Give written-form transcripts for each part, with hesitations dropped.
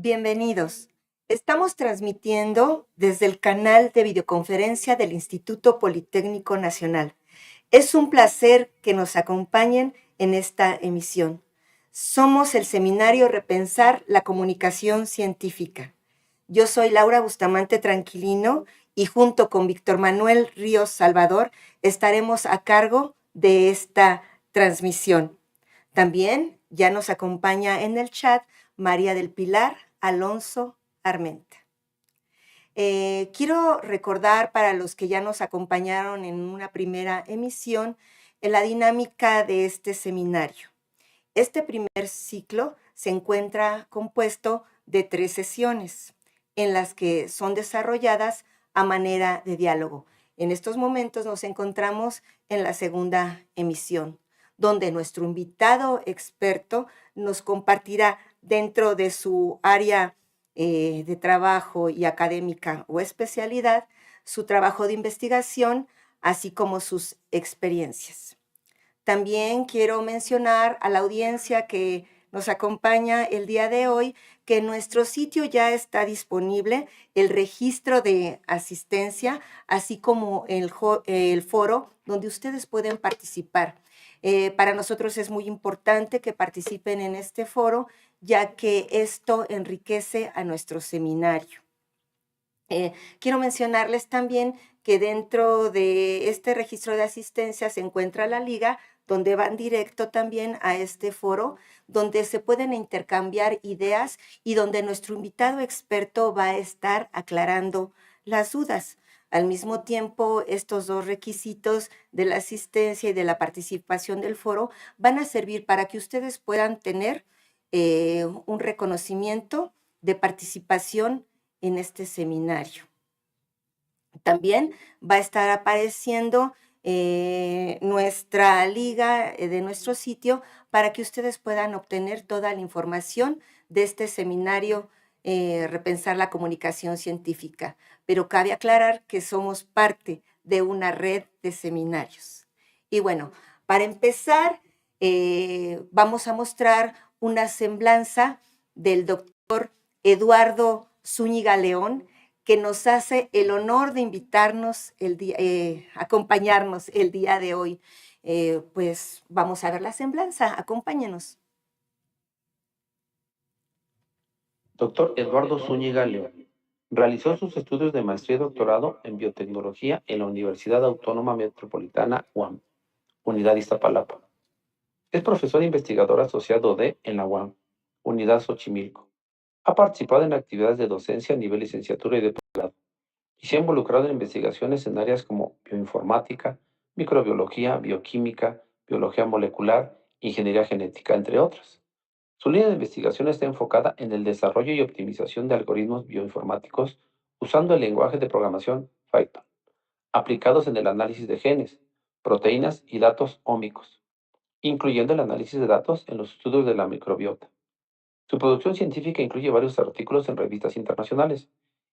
Bienvenidos. Estamos transmitiendo desde el canal de videoconferencia del Instituto Politécnico Nacional. Es un placer que nos acompañen en esta emisión. Somos el seminario Repensar la Comunicación Científica. Yo soy Laura Bustamante Tranquilino y junto con Víctor Manuel Ríos Salvador estaremos a cargo de esta transmisión. También ya nos acompaña en el chat María del Pilar Alonso Armenta. Quiero recordar para los que ya nos acompañaron en una primera emisión la dinámica de este seminario. Este primer ciclo se encuentra compuesto de 3 sesiones en las que son desarrolladas a manera de diálogo. En estos momentos nos encontramos en la segunda emisión, donde nuestro invitado experto nos compartirá dentro de su área de trabajo y académica o especialidad, su trabajo de investigación, así como sus experiencias. También quiero mencionar a la audiencia que nos acompaña el día de hoy que en nuestro sitio ya está disponible el registro de asistencia, así como el foro donde ustedes pueden participar. Para nosotros es muy importante que participen en este foro, ya que esto enriquece a nuestro seminario. Quiero mencionarles también que dentro de este registro de asistencia se encuentra la liga, donde van directo también a este foro, donde se pueden intercambiar ideas y donde nuestro invitado experto va a estar aclarando las dudas. Al mismo tiempo, estos 2 requisitos de la asistencia y de la participación del foro van a servir para que ustedes puedan tener un reconocimiento de participación en este seminario. También va a estar apareciendo nuestra liga de nuestro sitio para que ustedes puedan obtener toda la información de este seminario Repensar la Comunicación Científica. Pero cabe aclarar que somos parte de una red de seminarios. Y bueno, para empezar, vamos a mostrar una semblanza del doctor Eduardo Zúñiga León, que nos hace el honor de invitarnos, acompañarnos el día de hoy. Pues vamos a ver la semblanza, acompáñenos. Doctor Eduardo Zúñiga León. Realizó sus estudios de maestría y doctorado en biotecnología en la Universidad Autónoma Metropolitana UAM, Unidad Iztapalapa. Es profesor e investigador asociado en la UAM, Unidad Xochimilco. Ha participado en actividades de docencia a nivel licenciatura y de posgrado, y se ha involucrado en investigaciones en áreas como bioinformática, microbiología, bioquímica, biología molecular, ingeniería genética, entre otras. Su línea de investigación está enfocada en el desarrollo y optimización de algoritmos bioinformáticos usando el lenguaje de programación Python, aplicados en el análisis de genes, proteínas y datos ómicos, incluyendo el análisis de datos en los estudios de la microbiota. Su producción científica incluye varios artículos en revistas internacionales,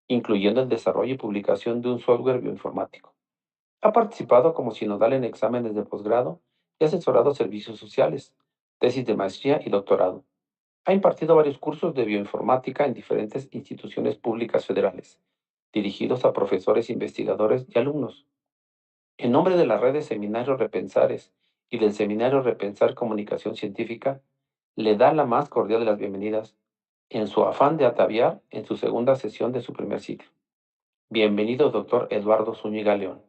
incluyendo el desarrollo y publicación de un software bioinformático. Ha participado como sinodal en exámenes de posgrado y asesorado servicios sociales, tesis de maestría y doctorado. Ha impartido varios cursos de bioinformática en diferentes instituciones públicas federales, dirigidos a profesores, investigadores y alumnos. En nombre de la red de seminarios Repensares y del seminario Repensar Comunicación Científica, le da la más cordial de las bienvenidas en su afán de ataviar en su segunda sesión de su primer ciclo. Bienvenido, doctor Eduardo Zúñiga León.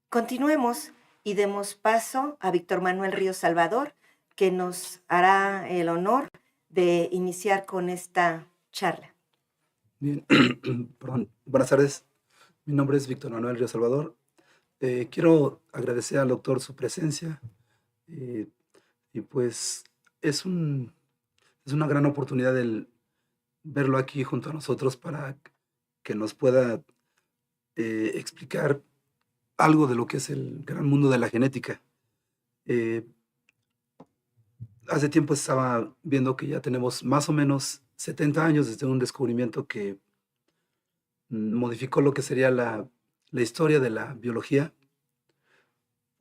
Continuemos y demos paso a Víctor Manuel Ríos Salvador, que nos hará el honor de iniciar con esta charla. Bien, perdón. Buenas tardes. Mi nombre es Víctor Manuel Ríos Salvador. Quiero agradecer al doctor su presencia y pues es una gran oportunidad el verlo aquí junto a nosotros para que nos pueda explicar algo de lo que es el gran mundo de la genética. Eh, Hace tiempo estaba viendo que ya tenemos más o menos 70 años desde un descubrimiento que modificó lo que sería la historia de la biología,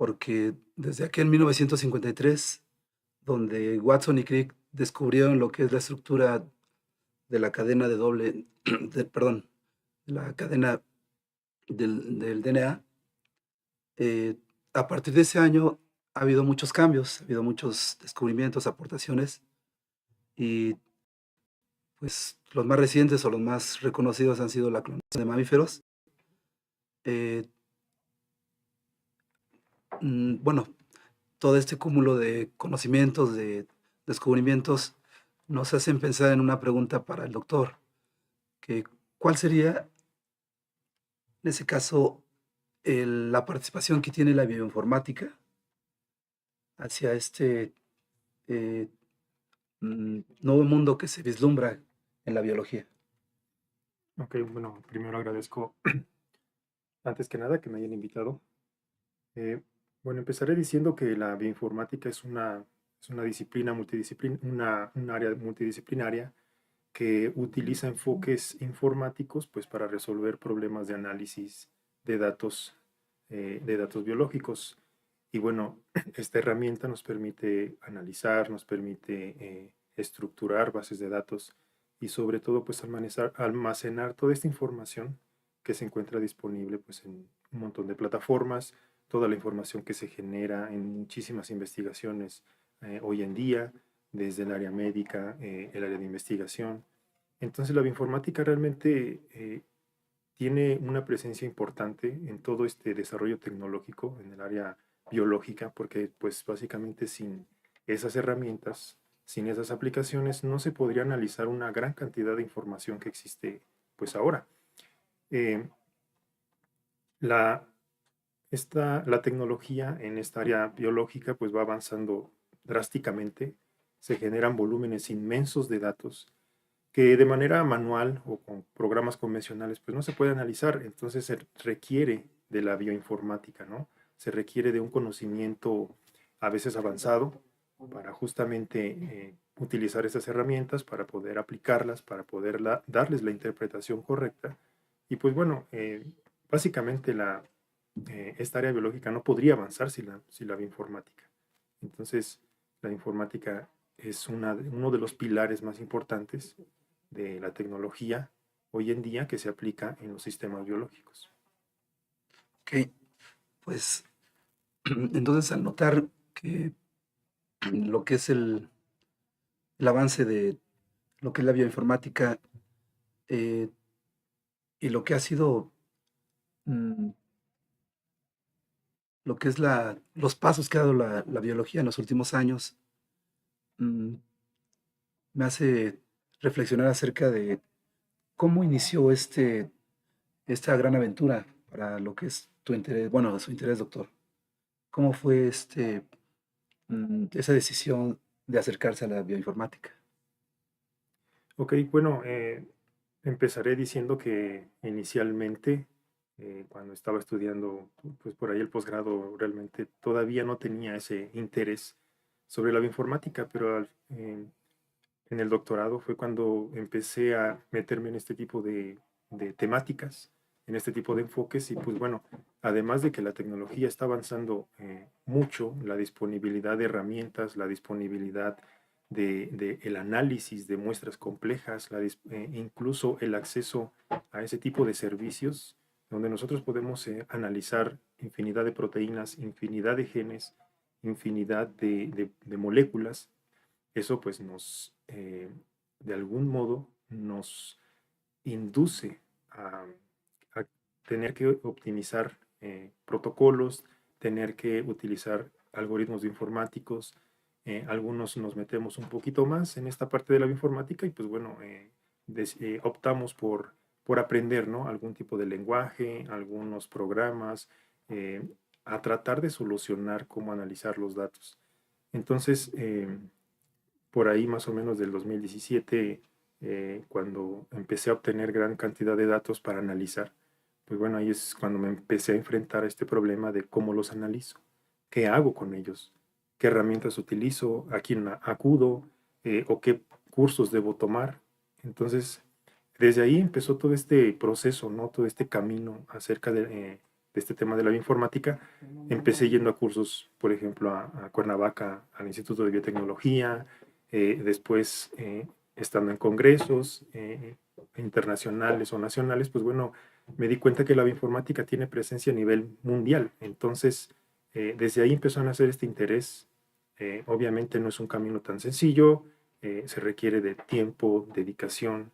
porque desde aquel 1953, donde Watson y Crick descubrieron lo que es la estructura de la cadena de doble, perdón, la cadena del DNA, eh, a partir de ese año ha habido muchos cambios, ha habido muchos descubrimientos, aportaciones, y pues los más recientes o los más reconocidos han sido la clonación de mamíferos. Eh, bueno, todo este cúmulo de conocimientos, de descubrimientos, nos hacen pensar en una pregunta para el doctor, que ¿cuál sería, en ese caso, la participación que tiene la bioinformática hacia este eh, nuevo mundo que se vislumbra en la biología? Ok, bueno, primero agradezco antes que nada que me hayan invitado. Eh, bueno, empezaré diciendo que la bioinformática es una disciplina un área multidisciplinaria que utiliza enfoques informáticos pues, para resolver problemas de análisis de datos biológicos. Y bueno, esta herramienta nos permite analizar, nos permite estructurar bases de datos y sobre todo pues almacenar toda esta información que se encuentra disponible pues en un montón de plataformas, toda la información que se genera en muchísimas investigaciones hoy en día, desde el área médica, el área de investigación. Entonces la bioinformática realmente tiene una presencia importante en todo este desarrollo tecnológico en el área biológica, porque pues básicamente sin esas herramientas, sin esas aplicaciones, no se podría analizar una gran cantidad de información que existe pues ahora. Eh, la, la tecnología en esta área biológica pues va avanzando drásticamente, se generan volúmenes inmensos de datos que de manera manual o con programas convencionales pues no se puede analizar, entonces se requiere de la bioinformática, ¿no? Se requiere de un conocimiento a veces avanzado para justamente utilizar estas herramientas, para poder aplicarlas, para poder darles la interpretación correcta. Y pues bueno, básicamente esta área biológica no podría avanzar sin la bioinformática. Entonces, la informática es uno de los pilares más importantes de la tecnología hoy en día que se aplica en los sistemas biológicos. Ok, pues entonces al notar que lo que es el avance de lo que es la bioinformática eh, y lo que ha sido mm, lo que es los pasos que ha dado la biología en los últimos años, mm, me hace reflexionar acerca de cómo inició esta gran aventura para lo que es tu interés, bueno, su interés, doctor. ¿Cómo fue esa decisión de acercarse a la bioinformática? Ok, bueno, empezaré diciendo que inicialmente, cuando estaba estudiando, pues por ahí el posgrado, realmente todavía no tenía ese interés sobre la bioinformática, pero en el doctorado fue cuando empecé a meterme en este tipo de temáticas, en este tipo de enfoques y pues bueno, además de que la tecnología está avanzando mucho, la disponibilidad de herramientas, la disponibilidad de el análisis de muestras complejas, incluso el acceso a ese tipo de servicios donde nosotros podemos analizar infinidad de proteínas, infinidad de genes, infinidad de moléculas. Eso pues de algún modo, nos induce a tener que optimizar protocolos, tener que utilizar algoritmos informáticos. Algunos nos metemos un poquito más en esta parte de la bioinformática y pues bueno, optamos por aprender, ¿no? Algún tipo de lenguaje, algunos programas, eh, a tratar de solucionar cómo analizar los datos. Entonces, por ahí más o menos del 2017, cuando empecé a obtener gran cantidad de datos para analizar, pues bueno, ahí es cuando me empecé a enfrentar a este problema de cómo los analizo, qué hago con ellos, qué herramientas utilizo, a quién acudo, o qué cursos debo tomar. Entonces, desde ahí empezó todo este proceso, ¿no? Todo este camino acerca este tema de la bioinformática, empecé yendo a cursos, por ejemplo, a Cuernavaca, al Instituto de Biotecnología, después estando en congresos internacionales o nacionales, pues bueno, me di cuenta que la bioinformática tiene presencia a nivel mundial. Entonces, desde ahí empezó a nacer este interés. Obviamente no es un camino tan sencillo, se requiere de tiempo, dedicación,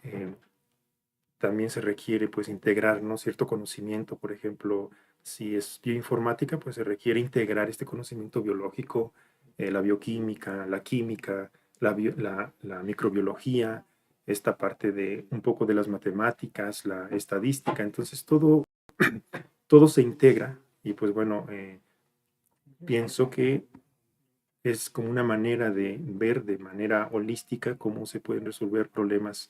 eh, también se requiere pues integrar, ¿no?, cierto conocimiento. Por ejemplo, si es bioinformática, pues se requiere integrar este conocimiento biológico, la bioquímica, la química, la microbiología, esta parte de un poco de las matemáticas, la estadística. Entonces todo se integra y pues bueno, pienso que es como una manera de ver de manera holística cómo se pueden resolver problemas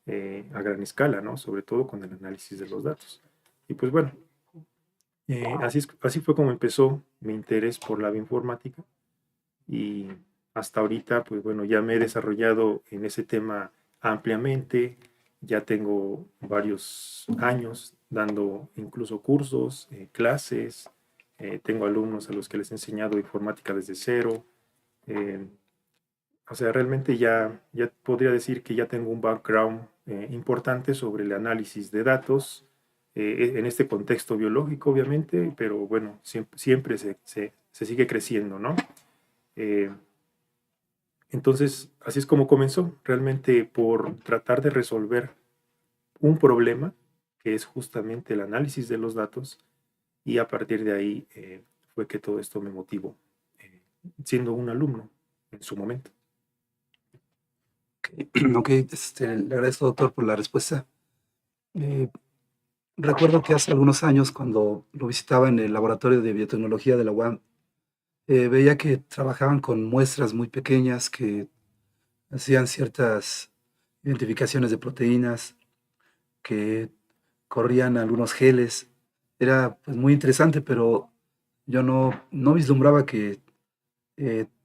a gran escala, ¿no? Sobre todo con el análisis de los datos. Y pues bueno, así fue como empezó mi interés por la bioinformática y hasta ahorita, pues bueno, ya me he desarrollado en ese tema ampliamente, ya tengo varios años dando incluso cursos, clases, tengo alumnos a los que les he enseñado informática desde cero. eh, o sea, realmente ya podría decir que ya tengo un background importante sobre el análisis de datos, en este contexto biológico, obviamente, pero bueno, siempre se sigue creciendo, ¿no? Eh, entonces, así es como comenzó, realmente por tratar de resolver un problema, que es justamente el análisis de los datos, y a partir de ahí fue que todo esto me motivó, siendo un alumno en su momento. Ok, le agradezco, doctor, por la respuesta. Eh, Recuerdo que hace algunos años, cuando lo visitaba en el laboratorio de biotecnología de la UAM, veía que trabajaban con muestras muy pequeñas que hacían ciertas identificaciones de proteínas, que corrían algunos geles. Era pues, muy interesante, pero yo no vislumbraba que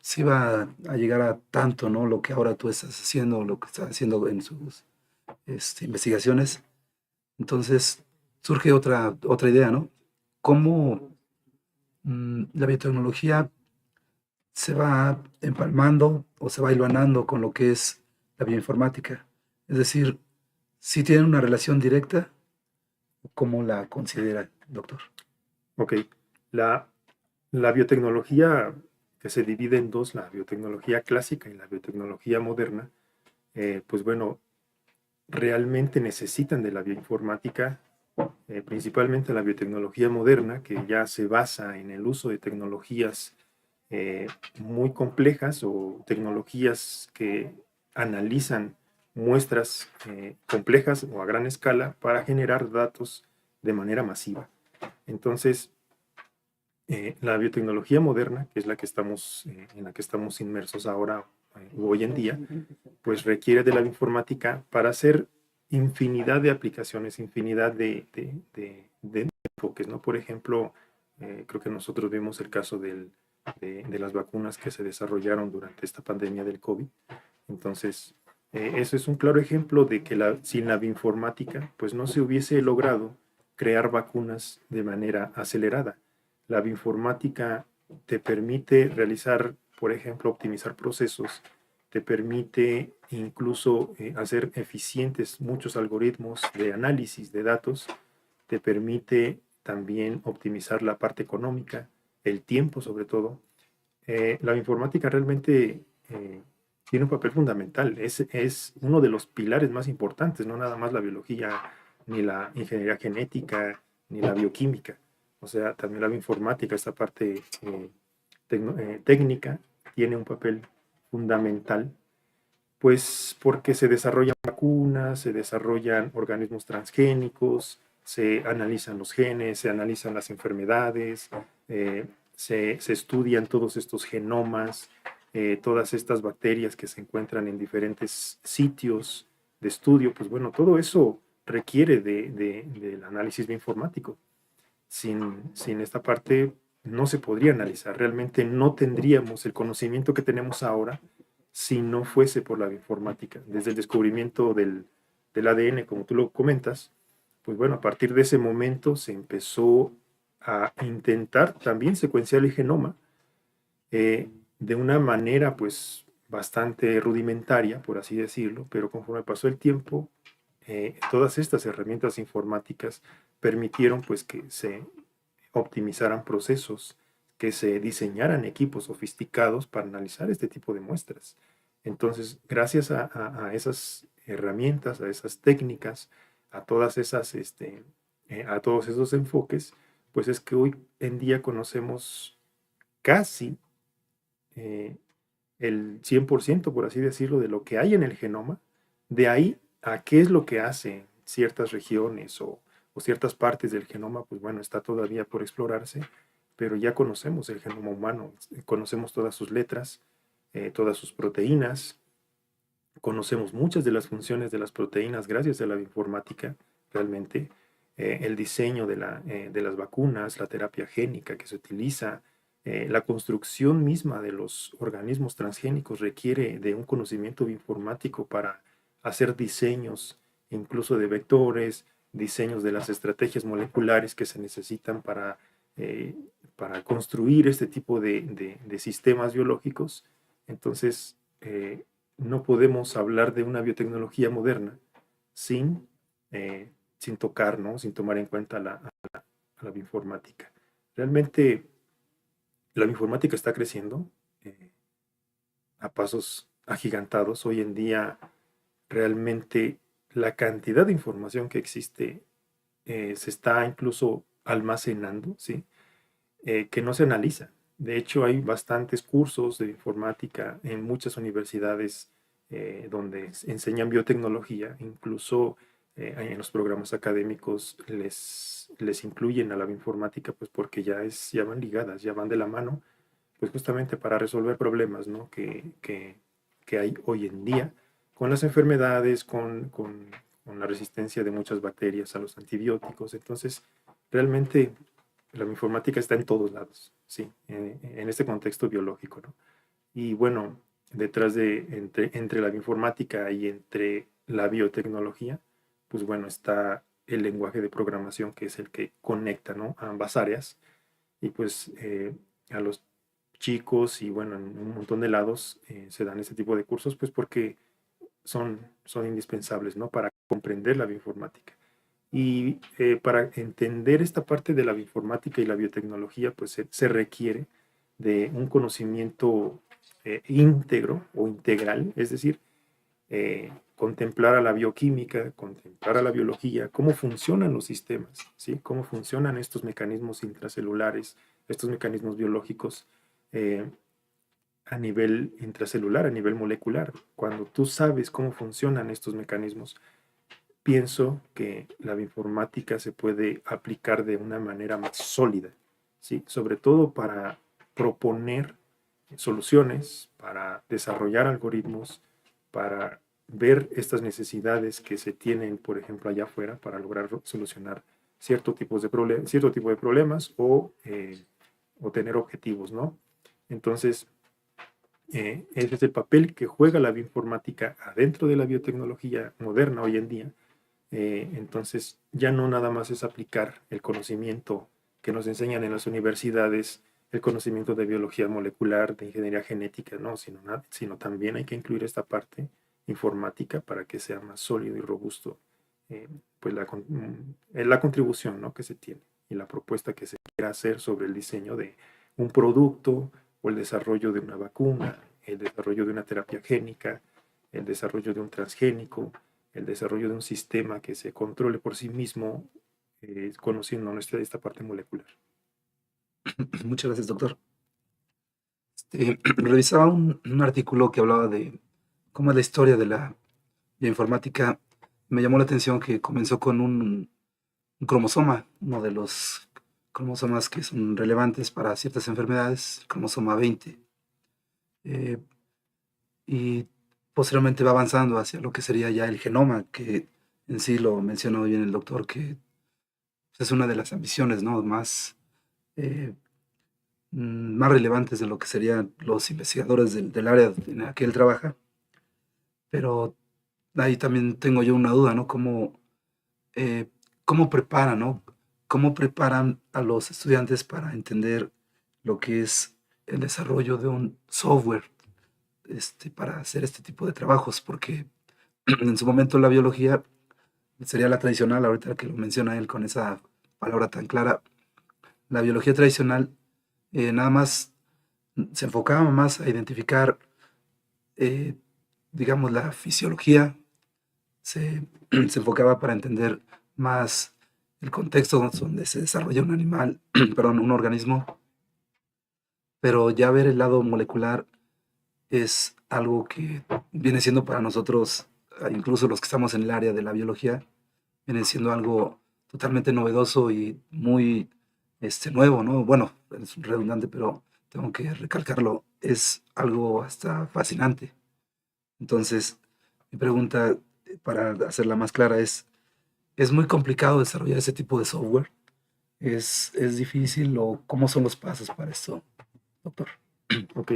se iba a llegar a tanto, ¿no? Lo que ahora tú estás haciendo, lo que estás haciendo en sus investigaciones. Entonces surge otra idea, ¿no? ¿Cómo la biotecnología se va empalmando o se va hilvanando con lo que es la bioinformática? Es decir, si tienen una relación directa, ¿cómo la considera, doctor? Ok, la, la biotecnología que se divide en dos, la biotecnología clásica y la biotecnología moderna, pues bueno, realmente necesitan de la bioinformática, principalmente la biotecnología moderna, que ya se basa en el uso de tecnologías muy complejas o tecnologías que analizan muestras complejas o a gran escala para generar datos de manera masiva. Entonces, la biotecnología moderna, que es la que en la que estamos inmersos ahora hoy en día, pues requiere de la informática para hacer infinidad de aplicaciones, infinidad de enfoques, ¿no? Por ejemplo, creo que nosotros vimos el caso de las vacunas que se desarrollaron durante esta pandemia del COVID. Entonces, eso es un claro ejemplo de que sin la bioinformática, pues no se hubiese logrado crear vacunas de manera acelerada. La bioinformática te permite realizar, por ejemplo, optimizar procesos, te permite incluso hacer eficientes muchos algoritmos de análisis de datos, te permite también optimizar la parte económica, el tiempo sobre todo. La informática realmente tiene un papel fundamental, es uno de los pilares más importantes, no nada más la biología, ni la ingeniería genética, ni la bioquímica. O sea, también la bioinformática, esta parte técnica, tiene un papel fundamental, pues porque se desarrollan vacunas, se desarrollan organismos transgénicos, se analizan los genes, se analizan las enfermedades, se estudian todos estos genomas, todas estas bacterias que se encuentran en diferentes sitios de estudio. Pues bueno, todo eso requiere del análisis bioinformático. Sin esta parte no se podría analizar. Realmente no tendríamos el conocimiento que tenemos ahora si no fuese por la bioinformática. Desde el descubrimiento del ADN, como tú lo comentas, pues bueno, a partir de ese momento se empezó a intentar también secuenciar el genoma de una manera pues bastante rudimentaria, por así decirlo, pero conforme pasó el tiempo, todas estas herramientas informáticas permitieron pues que se optimizaran procesos, que se diseñaran equipos sofisticados para analizar este tipo de muestras. Entonces, gracias a esas herramientas, a esas técnicas, a todas esas, a todos esos enfoques, pues es que hoy en día conocemos casi eh, el 100%, por así decirlo, de lo que hay en el genoma. De ahí a qué es lo que hacen ciertas regiones o ciertas partes del genoma, pues bueno, está todavía por explorarse, pero ya conocemos el genoma humano, conocemos todas sus letras, todas sus proteínas, conocemos muchas de las funciones de las proteínas gracias a la bioinformática, realmente. El diseño de las vacunas, la terapia génica que se utiliza, la construcción misma de los organismos transgénicos requiere de un conocimiento bioinformático para hacer diseños, incluso de vectores, diseños de las estrategias moleculares que se necesitan eh, para construir este tipo de sistemas biológicos. Entonces, no podemos hablar de una biotecnología moderna sin, sin tocar, ¿no? Sin tomar en cuenta a la bioinformática. Realmente la bioinformática está creciendo a pasos agigantados. Hoy en día realmente la cantidad de información que existe se está incluso almacenando, ¿sí? Que no se analiza. De hecho, hay bastantes cursos de informática en muchas universidades donde enseñan biotecnología, incluso en los programas académicos les incluyen a la bioinformática, pues porque ya van ligadas, ya van de la mano, pues justamente para resolver problemas, ¿no? que hay hoy en día con las enfermedades, con la resistencia de muchas bacterias a los antibióticos. Entonces, realmente la informática está en todos lados, sí, en este contexto biológico, ¿no? Y bueno, detrás entre la bioinformática y entre la biotecnología, pues bueno, está el lenguaje de programación que es el que conecta, ¿no? A ambas áreas y pues a los chicos y bueno, en un montón de lados se dan este tipo de cursos pues porque son indispensables, ¿no? Para comprender la bioinformática. Y para entender esta parte de la bioinformática y la biotecnología, pues se requiere de un conocimiento íntegro o integral, es decir, contemplar a la bioquímica, contemplar a la biología, cómo funcionan los sistemas, ¿sí? Cómo funcionan estos mecanismos intracelulares, estos mecanismos biológicos eh, a nivel intracelular, a nivel molecular. Cuando tú sabes cómo funcionan estos mecanismos, pienso que la bioinformática se puede aplicar de una manera más sólida, ¿sí? Sobre todo para proponer soluciones, para desarrollar algoritmos, para ver estas necesidades que se tienen, por ejemplo, allá afuera, para lograr solucionar cierto tipo de problemas o tener objetivos, ¿no? Entonces, ese es el papel que juega la bioinformática adentro de la biotecnología moderna hoy en día. Entonces, ya no nada más es aplicar el conocimiento que nos enseñan en las universidades, el conocimiento de biología molecular, de ingeniería genética, no, sino también hay que incluir esta parte informática para que sea más sólido y robusto pues la contribución, ¿no? que se tiene y la propuesta que se quiera hacer sobre el diseño de un producto o el desarrollo de una vacuna, el desarrollo de una terapia génica, el desarrollo de un transgénico, el desarrollo de un sistema que se controle por sí mismo, conociendo esta parte molecular. Muchas gracias, doctor. Revisaba un artículo que hablaba de cómo es la historia de la bioinformática. Me llamó la atención que comenzó con un cromosoma, uno de los cromosomas que son relevantes para ciertas enfermedades, el cromosoma 20. Eh, y posteriormente va avanzando hacia lo que sería ya el genoma, que en sí lo mencionó bien el doctor, que es una de las ambiciones, ¿no? Eh, más relevantes de lo que serían los investigadores del área en la que él trabaja. Pero ahí también tengo yo una duda, ¿no? Cómo cómo preparan, ¿no? ¿Cómo preparan a los estudiantes para entender lo que es el desarrollo de un software para hacer este tipo de trabajos? Porque en su momento la biología sería la tradicional, ahorita que lo menciona él con esa palabra tan clara, la biología tradicional nada más se enfocaba más a identificar, eh, digamos, la fisiología, se enfocaba para entender más el contexto donde se desarrolla un animal, perdón, un organismo, pero ya ver el lado molecular es algo que viene siendo para nosotros, incluso los que estamos en el área de la biología, viene siendo algo totalmente novedoso y muy nuevo, ¿no? Bueno, es redundante, pero tengo que recalcarlo, es algo hasta fascinante. Entonces, mi pregunta, para hacerla más clara, ¿es muy complicado desarrollar ese tipo de software? ¿Es difícil o cómo son los pasos para esto, doctor? Ok.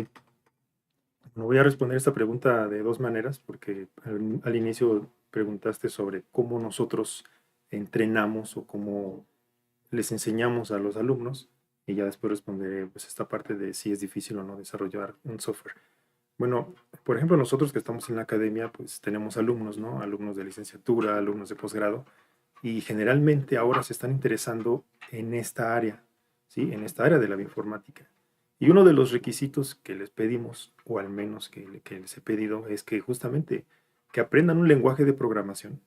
Bueno, voy a responder esta pregunta de dos maneras, porque al inicio preguntaste sobre cómo nosotros entrenamos o cómo les enseñamos a los alumnos, y ya después responderé pues esta parte de si es difícil o no desarrollar un software. Bueno, por ejemplo, nosotros que estamos en la academia, pues tenemos alumnos, ¿no? Alumnos de licenciatura, alumnos de posgrado, y generalmente ahora se están interesando en esta área, ¿sí? En esta área de la bioinformática. Y uno de los requisitos que les pedimos, o al menos que les he pedido, es que justamente que aprendan un lenguaje de programación.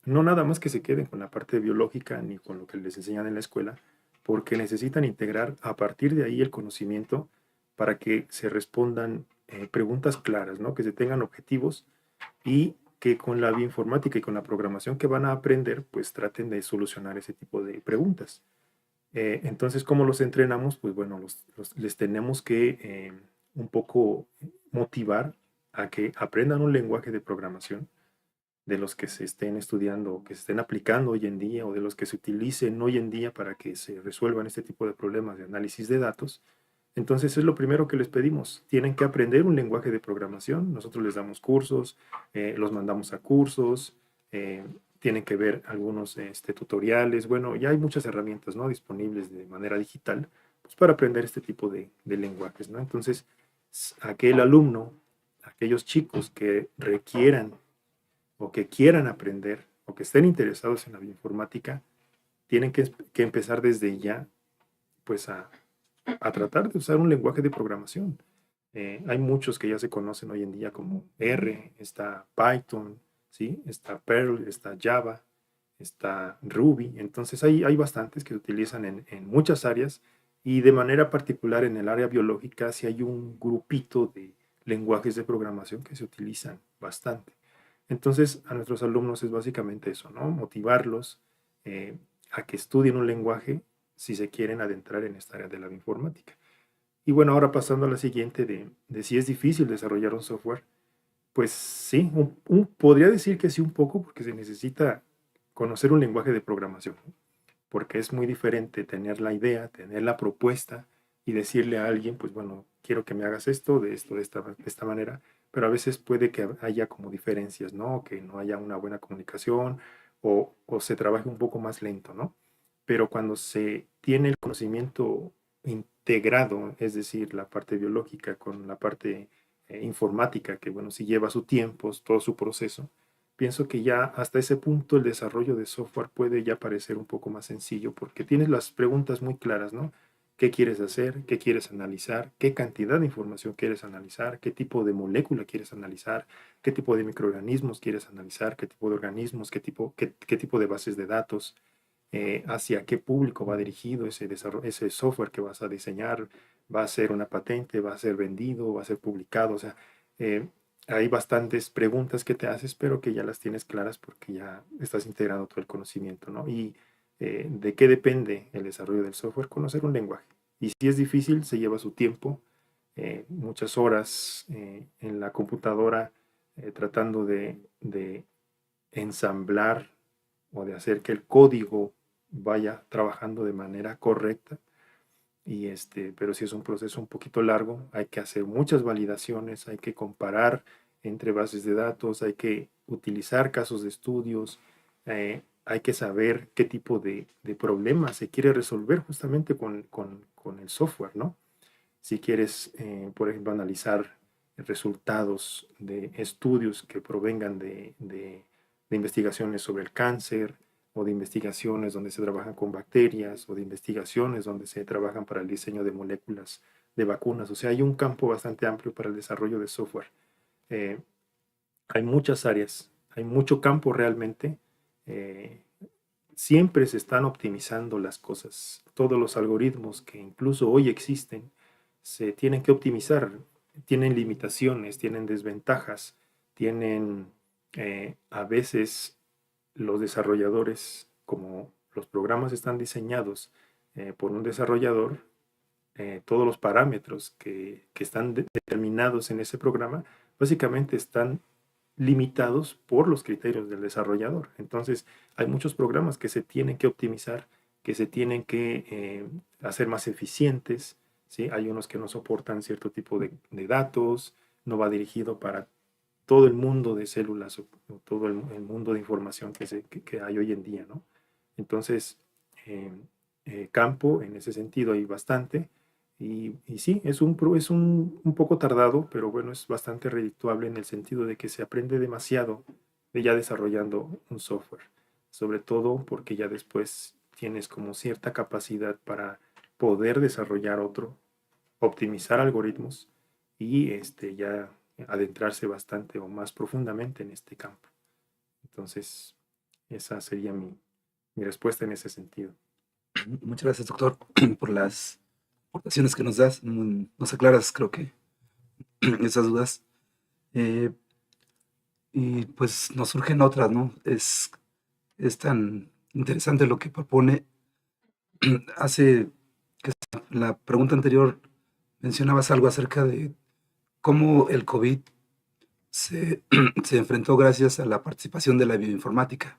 No nada más que se queden con la parte biológica ni con lo que les enseñan en la escuela, porque necesitan integrar a partir de ahí el conocimiento para que se respondan preguntas claras, ¿no? Que se tengan objetivos y que con la bioinformática y con la programación que van a aprender, pues traten de solucionar ese tipo de preguntas. Entonces, ¿cómo los entrenamos? Pues bueno, les tenemos que un poco motivar a que aprendan un lenguaje de programación de los que se estén estudiando o que se estén aplicando hoy en día o de los que se utilicen hoy en día para que se resuelvan este tipo de problemas de análisis de datos. Entonces es lo primero que les pedimos. Tienen que aprender un lenguaje de programación. Nosotros les damos cursos, los mandamos a cursos, eh, tienen que ver algunos tutoriales. Bueno, ya hay muchas herramientas, ¿no? Disponibles de manera digital pues, para aprender este tipo de lenguajes, ¿no? Entonces, aquel alumno, aquellos chicos que requieran o que quieran aprender o que estén interesados en la bioinformática, tienen que empezar desde ya pues a tratar de usar un lenguaje de programación. Hay muchos que ya se conocen hoy en día como R, está Python, ¿sí? Está Perl, está Java, está Ruby. Entonces hay bastantes que se utilizan en muchas áreas y de manera particular en el área biológica sí hay un grupito de lenguajes de programación que se utilizan bastante. Entonces a nuestros alumnos es básicamente eso, ¿no? Motivarlos eh, a que estudien un lenguaje si se quieren adentrar en esta área de la informática. Y bueno, ahora pasando a la siguiente de si es difícil desarrollar un software, pues sí, podría decir que sí un poco porque se necesita conocer un lenguaje de programación, ¿no? Porque es muy diferente tener la idea, tener la propuesta y decirle a alguien, pues bueno, quiero que me hagas esto, de esta manera, pero a veces puede que haya como diferencias, ¿no? Que no haya una buena comunicación o se trabaje un poco más lento, ¿no? Pero cuando se tiene el conocimiento integrado, es decir, la parte biológica con la parte informática, que bueno, si lleva su tiempo, todo su proceso, pienso que ya hasta ese punto el desarrollo de software puede ya parecer un poco más sencillo porque tienes las preguntas muy claras, ¿no? ¿Qué quieres hacer? ¿Qué quieres analizar? ¿Qué cantidad de información quieres analizar? ¿Qué tipo de molécula quieres analizar? ¿Qué tipo de microorganismos quieres analizar? ¿Qué tipo de organismos? ¿Qué tipo de bases de datos? Hacia qué público va dirigido ese software que vas a diseñar, va a ser una patente, va a ser vendido, va a ser publicado, o sea, eh, hay bastantes preguntas que te haces, pero que ya las tienes claras porque ya estás integrando todo el conocimiento, ¿no? Y de qué depende el desarrollo del software, conocer un lenguaje. Y si es difícil, se lleva su tiempo, muchas horas en la computadora tratando de ensamblar o de hacer que el código vaya trabajando de manera correcta. Y pero si es un proceso un poquito largo, hay que hacer muchas validaciones, hay que comparar entre bases de datos, hay que utilizar casos de estudios, hay que saber qué tipo de problemas se quiere resolver justamente con el software, ¿no? Si quieres, por ejemplo, analizar resultados de estudios que provengan de investigaciones sobre el cáncer, o de investigaciones donde se trabajan con bacterias, o de investigaciones donde se trabajan para el diseño de moléculas de vacunas. O sea, hay un campo bastante amplio para el desarrollo de software. Eh, Hay muchas áreas, hay mucho campo realmente. eh, Siempre se están optimizando las cosas. Todos los algoritmos que incluso hoy existen se tienen que optimizar. Tienen limitaciones, tienen desventajas, tienen a veces los desarrolladores, como los programas están diseñados por un desarrollador, todos los parámetros que están determinados en ese programa, básicamente están limitados por los criterios del desarrollador. Entonces, hay muchos programas que se tienen que optimizar, que se tienen que hacer más eficientes, ¿sí? Hay unos que no soportan cierto tipo de datos, no va dirigido para todo el mundo de células o todo el mundo de información que hay hoy en día, ¿no? Entonces, eh, campo en ese sentido hay bastante. Y sí, es un poco tardado, pero bueno, es bastante redituable en el sentido de que se aprende demasiado de ya desarrollando un software. Sobre todo porque ya después tienes como cierta capacidad para poder desarrollar otro, optimizar algoritmos y ya adentrarse bastante o más profundamente en este campo. Entonces, esa sería mi respuesta en ese sentido. Muchas gracias, doctor, por las aportaciones que nos das. Nos aclaras, creo que, esas dudas. Eh, y pues nos surgen otras, ¿no? Es tan interesante lo que propone. Hace que la pregunta anterior mencionabas algo acerca de cómo el COVID se, se enfrentó gracias a la participación de la bioinformática.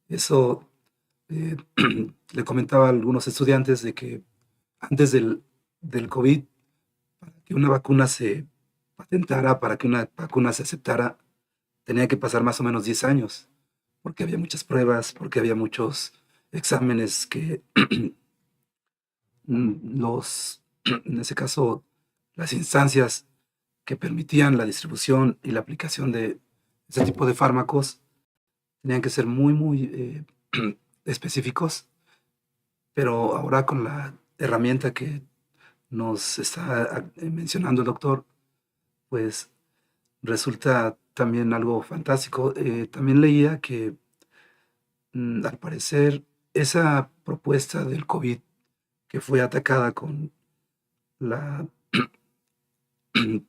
Eso eh, le comentaba a algunos estudiantes de que antes del COVID, para que una vacuna se patentara, para que una vacuna se aceptara, tenía que pasar más o menos 10 años, porque había muchas pruebas, porque había muchos exámenes que en ese caso, las instancias que permitían la distribución y la aplicación de ese tipo de fármacos tenían que ser muy, muy específicos, pero ahora con la herramienta que nos está mencionando el doctor, pues resulta también algo fantástico. También leía que al parecer esa propuesta del COVID que fue atacada con la,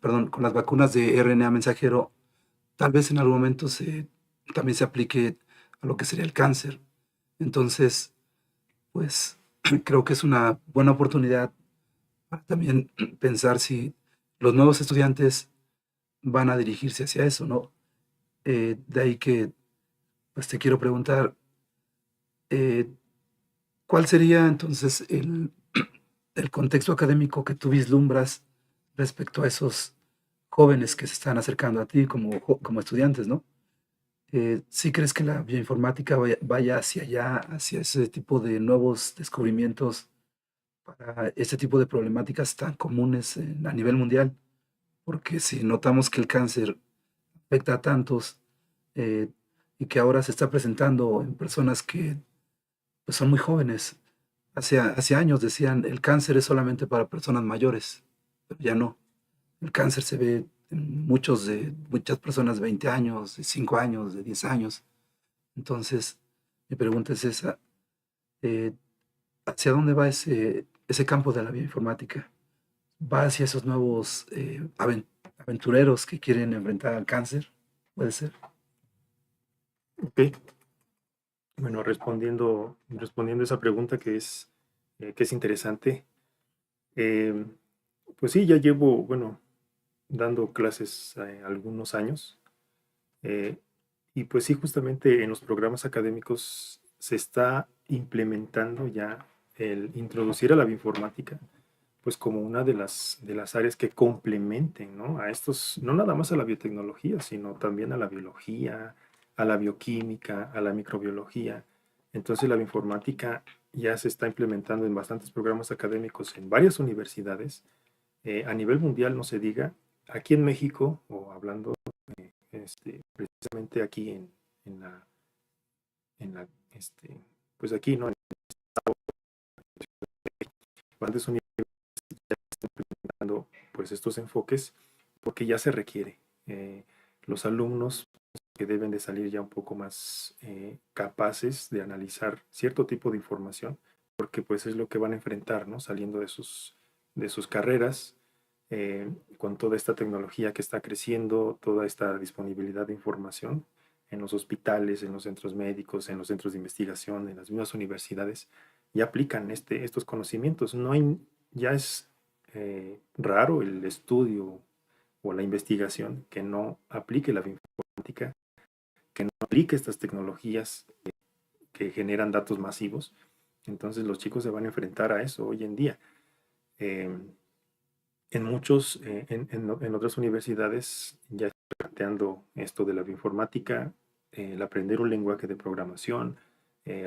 perdón, con las vacunas de RNA mensajero, tal vez en algún momento también se aplique a lo que sería el cáncer. Entonces, pues creo que es una buena oportunidad para también pensar si los nuevos estudiantes van a dirigirse hacia eso, ¿no? De ahí que, pues te quiero preguntar, eh, ¿cuál sería entonces el contexto académico que tú vislumbras respecto a esos jóvenes que se están acercando a ti como estudiantes, ¿no? ¿Sí crees que la bioinformática vaya hacia allá, hacia ese tipo de nuevos descubrimientos para este tipo de problemáticas tan comunes a nivel mundial? Porque si notamos que el cáncer afecta a tantos eh, y que ahora se está presentando en personas que pues, son muy jóvenes. Hace años decían el cáncer es solamente para personas mayores, pero ya no. El cáncer se ve en muchas personas de 20 años, de 5 años, de 10 años. Entonces, mi pregunta es esa, eh, ¿hacia dónde va ese campo de la bioinformática? ¿Va hacia esos nuevos aventureros que quieren enfrentar al cáncer? ¿Puede ser? Ok. Bueno, respondiendo a esa pregunta que es interesante, eh, pues sí, ya llevo, bueno, dando clases algunos años, eh, y pues sí, justamente en los programas académicos se está implementando ya el introducir a la bioinformática, pues como una de las áreas que complementen, ¿no? A estos, no nada más a la biotecnología, sino también a la biología, a la bioquímica, a la microbiología. Entonces la bioinformática ya se está implementando en bastantes programas académicos en varias universidades. A nivel mundial no se diga. Aquí en México, o hablando precisamente aquí en la, pues aquí, ¿no? En bastantes universidades ya están implementando pues estos enfoques porque ya se requiere. Los alumnos que deben de salir ya un poco más capaces de analizar cierto tipo de información, porque pues es lo que van a enfrentar, ¿no? Saliendo de sus carreras, con toda esta tecnología que está creciendo, toda esta disponibilidad de información en los hospitales, en los centros médicos, en los centros de investigación, en las mismas universidades, ya aplican estos conocimientos. No hay, ya es raro el estudio o la investigación que no aplique la bioinformática, que no aplique estas tecnologías que generan datos masivos. Entonces los chicos se van a enfrentar a eso hoy en día. En otras universidades ya está planteando esto de la bioinformática, el aprender un lenguaje de programación,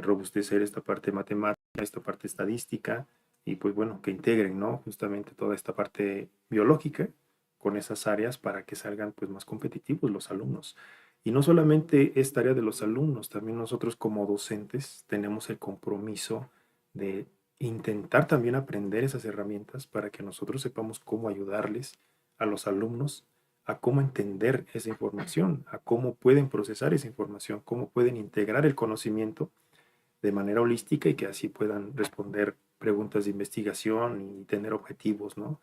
robustecer esta parte matemática, esta parte estadística, y pues bueno, que integren, ¿no? Justamente toda esta parte biológica con esas áreas para que salgan pues más competitivos los alumnos. Y no solamente es tarea de los alumnos, también nosotros como docentes tenemos el compromiso de intentar también aprender esas herramientas para que nosotros sepamos cómo ayudarles a los alumnos a cómo entender esa información, a cómo pueden procesar esa información, cómo pueden integrar el conocimiento de manera holística y que así puedan responder preguntas de investigación y tener objetivos, ¿no?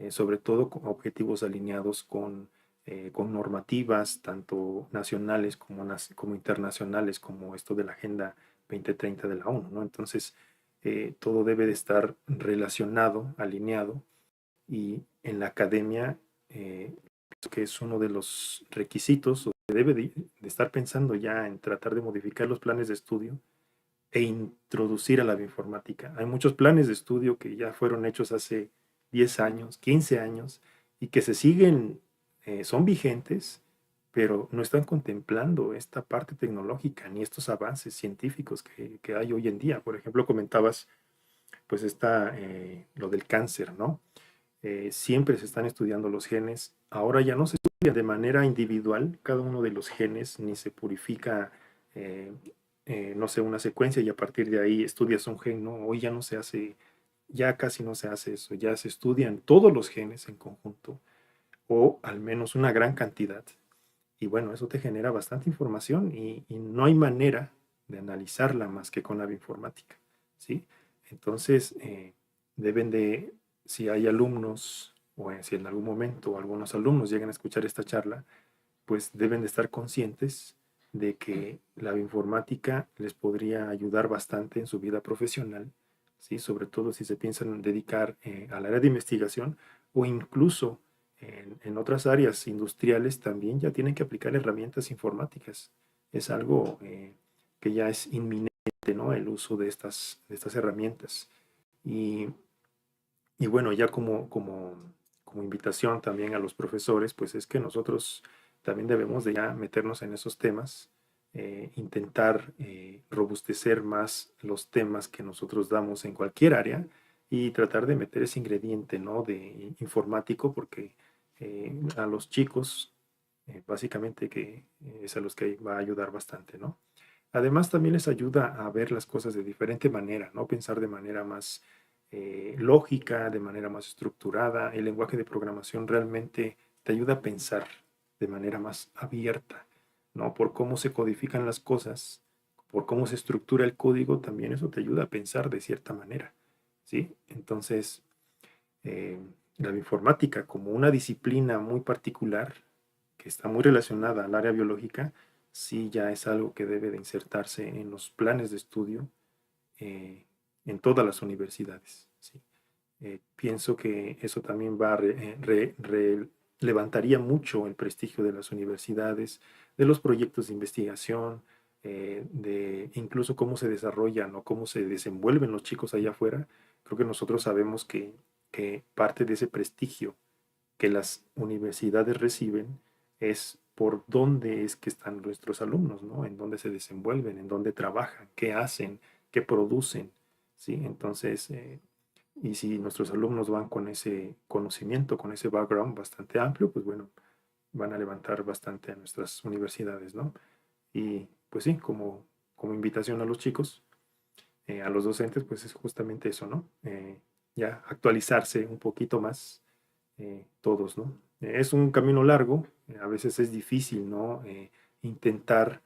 Sobre todo con objetivos alineados con normativas, tanto nacionales como internacionales, como esto de la Agenda 2030 de la ONU, ¿no? Entonces, todo debe de estar relacionado, alineado, y en la academia, que es uno de los requisitos, o se debe de estar pensando ya en tratar de modificar los planes de estudio e introducir a la bioinformática. Hay muchos planes de estudio que ya fueron hechos hace 10 años, 15 años, y que se siguen, son vigentes, pero no están contemplando esta parte tecnológica ni estos avances científicos que hay hoy en día. Por ejemplo, comentabas, pues está lo del cáncer, ¿no? Siempre se están estudiando los genes. Ahora ya no se estudia de manera individual cada uno de los genes, ni se purifica, eh, no sé, una secuencia y a partir de ahí estudias un gen. No, hoy ya no se hace, ya casi no se hace eso. Ya se estudian todos los genes en conjunto o al menos una gran cantidad. Y bueno, eso te genera bastante información y no hay manera de analizarla más que con la bioinformática, ¿sí? Entonces, deben de, si hay alumnos o si en algún momento algunos alumnos llegan a escuchar esta charla, pues deben de estar conscientes de que la bioinformática les podría ayudar bastante en su vida profesional, ¿sí? Sobre todo si se piensan dedicar al área de investigación o incluso en otras áreas industriales también ya tienen que aplicar herramientas informáticas. Es algo que ya es inminente, ¿no? El uso de estas herramientas. Y, y bueno, ya como invitación también a los profesores, pues es que nosotros también debemos de ya meternos en esos temas, intentar robustecer más los temas que nosotros damos en cualquier área y tratar de meter ese ingrediente, ¿no? De informático, porque a los chicos, básicamente que es a los que va a ayudar bastante, ¿no? Además, también les ayuda a ver las cosas de diferente manera, ¿no? Pensar de manera más lógica, de manera más estructurada. El lenguaje de programación realmente te ayuda a pensar de manera más abierta, ¿no? Por cómo se codifican las cosas, por cómo se estructura el código, también eso te ayuda a pensar de cierta manera, ¿sí? Entonces, eh, la bioinformática como una disciplina muy particular que está muy relacionada al área biológica, sí ya es algo que debe de insertarse en los planes de estudio eh, en todas las universidades. ¿Sí? Pienso que eso también va a levantaría mucho el prestigio de las universidades, de los proyectos de investigación, de incluso cómo se desarrollan o cómo se desenvuelven los chicos allá afuera. Creo que nosotros sabemos que parte de ese prestigio que las universidades reciben es por dónde es que están nuestros alumnos, ¿no? En dónde se desenvuelven, en dónde trabajan, qué hacen, qué producen, ¿sí? Entonces, y si nuestros alumnos van con ese conocimiento, con ese background bastante amplio, pues bueno, van a levantar bastante a nuestras universidades, ¿no? Y pues sí, como invitación a los chicos, a los docentes, pues es justamente eso, ¿no? Ya actualizarse un poquito más todos, ¿no? Es un camino largo, a veces es difícil, ¿no? Intentar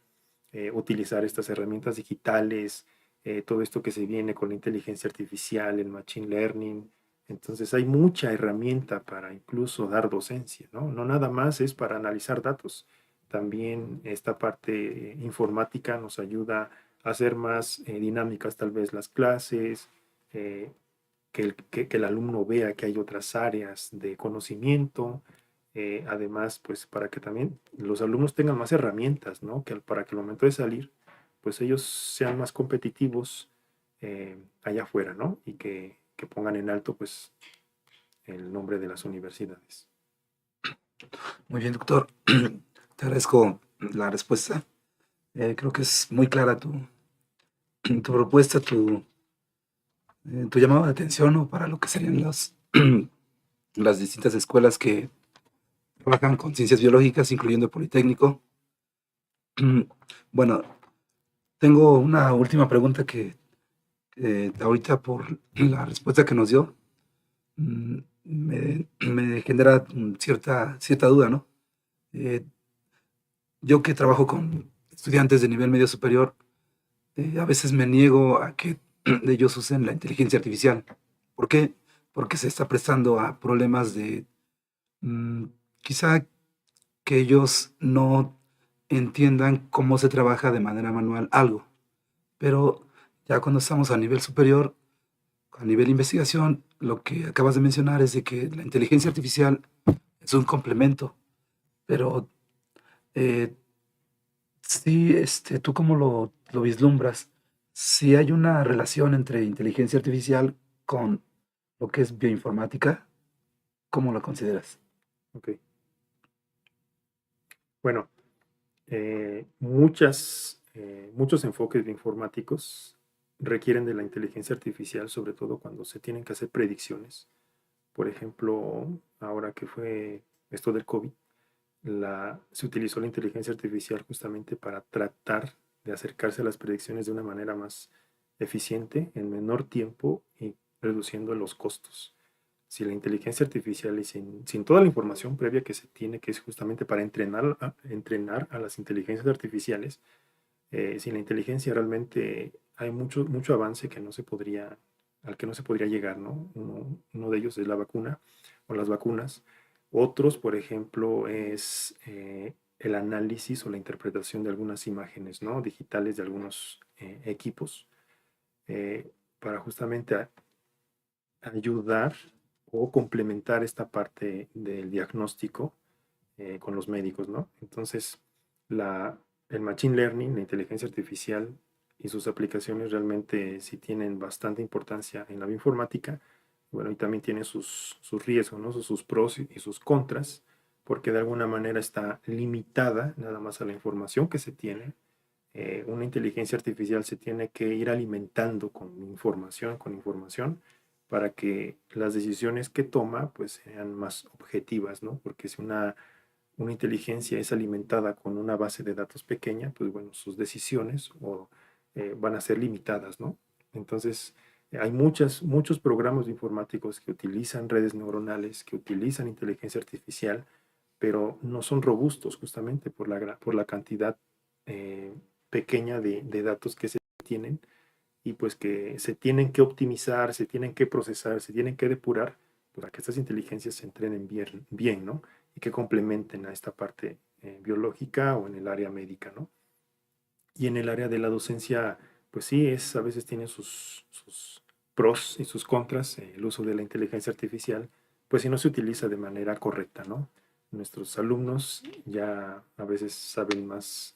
utilizar estas herramientas digitales, todo esto que se viene con la inteligencia artificial, el machine learning. Entonces hay mucha herramienta para incluso dar docencia, ¿no? No nada más es para analizar datos. También esta parte informática nos ayuda a hacer más dinámicas tal vez las clases, eh, que el alumno vea que hay otras áreas de conocimiento, además, pues para que también los alumnos tengan más herramientas, ¿no? Para que al momento de salir, pues ellos sean más competitivos allá afuera, ¿no? Y que pongan en alto, pues, el nombre de las universidades. Muy bien, doctor. Te agradezco la respuesta. Creo que es muy clara tu propuesta, tu llamado de atención, ¿no? Para lo que serían las distintas escuelas que trabajan con ciencias biológicas, incluyendo el Politécnico. Bueno, tengo una última pregunta que ahorita por la respuesta que nos dio, me genera cierta duda, ¿no? Eh, yo que trabajo con estudiantes de nivel medio superior, a veces me niego a que ellos usen la inteligencia artificial. ¿Por qué? Porque se está prestando a problemas de mm, quizá que ellos no entiendan cómo se trabaja de manera manual algo. Pero ya cuando estamos a nivel superior, a nivel de investigación, lo que acabas de mencionar es de que la inteligencia artificial es un complemento, pero eh, sí, ¿tú cómo lo vislumbras? Si hay una relación entre inteligencia artificial con lo que es bioinformática, ¿cómo lo consideras? Ok. Bueno, muchos enfoques informáticos requieren de la inteligencia artificial, sobre todo cuando se tienen que hacer predicciones. Por ejemplo, ahora que fue esto del COVID, se utilizó la inteligencia artificial justamente para tratar de acercarse a las predicciones de una manera más eficiente, en menor tiempo y reduciendo los costos. Si la inteligencia artificial y sin toda la información previa que se tiene, que es justamente para entrenar a las inteligencias artificiales, sin la inteligencia realmente hay mucho avance al que no se podría llegar, ¿no? Uno de ellos es la vacuna o las vacunas. Otros, por ejemplo, es el análisis o la interpretación de algunas imágenes, ¿no? Digitales de algunos equipos para justamente ayudar o complementar esta parte del diagnóstico con los médicos, ¿no? Entonces, el machine learning, la inteligencia artificial y sus aplicaciones realmente sí tienen bastante importancia en la bioinformática. Bueno, y también tiene sus riesgos, ¿no? Sus pros y sus contras, porque de alguna manera está limitada nada más a la información que se tiene. Una inteligencia artificial se tiene que ir alimentando con información, para que las decisiones que toma pues sean más objetivas, ¿no? Porque si una inteligencia es alimentada con una base de datos pequeña, pues bueno, sus decisiones van a ser limitadas, ¿no? Entonces, hay muchos programas informáticos que utilizan redes neuronales, que utilizan inteligencia artificial, pero no son robustos justamente por la cantidad eh, pequeña de datos que se tienen y pues que se tienen que optimizar, se tienen que procesar, se tienen que depurar para que estas inteligencias se entrenen bien, ¿no? Y que complementen a esta parte biológica o en el área médica, ¿no? Y en el área de la docencia, pues sí, a veces tiene sus pros y sus contras, el uso de la inteligencia artificial, pues si no se utiliza de manera correcta, ¿no? Nuestros alumnos ya a veces saben más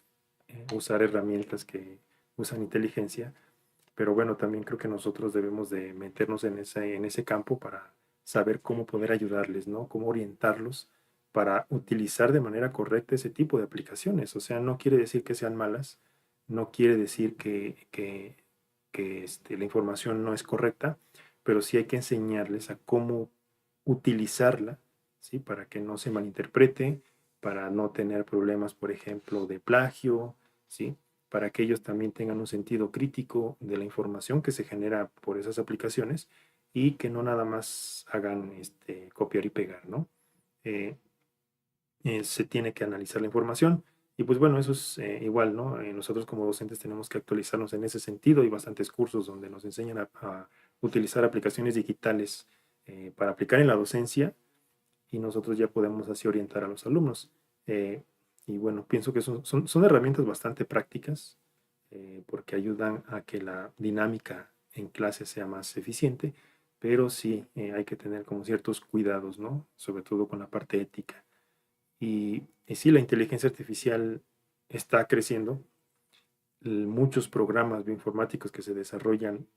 usar herramientas que usan inteligencia, pero bueno, también creo que nosotros debemos de meternos en ese campo para saber cómo poder ayudarles, ¿no? Cómo orientarlos para utilizar de manera correcta ese tipo de aplicaciones. O sea, no quiere decir que sean malas, no quiere decir que la información no es correcta, pero sí hay que enseñarles a cómo utilizarla, ¿sí? Para que no se malinterprete, para no tener problemas, por ejemplo, de plagio, ¿sí? Para que ellos también tengan un sentido crítico de la información que se genera por esas aplicaciones y que no nada más hagan copiar y pegar, ¿no? Eh, Se tiene que analizar la información y pues bueno, eso es igual, ¿no? Nosotros como docentes tenemos que actualizarnos en ese sentido. Hay bastantes cursos donde nos enseñan a utilizar aplicaciones digitales para aplicar en la docencia y nosotros ya podemos así orientar a los alumnos. Eh, y bueno, pienso que son herramientas bastante prácticas porque ayudan a que la dinámica en clase sea más eficiente, pero sí hay que tener como ciertos cuidados, ¿no? Sobre todo con la parte ética. Y sí, la inteligencia artificial está creciendo. Muchos programas bioinformáticos que se desarrollan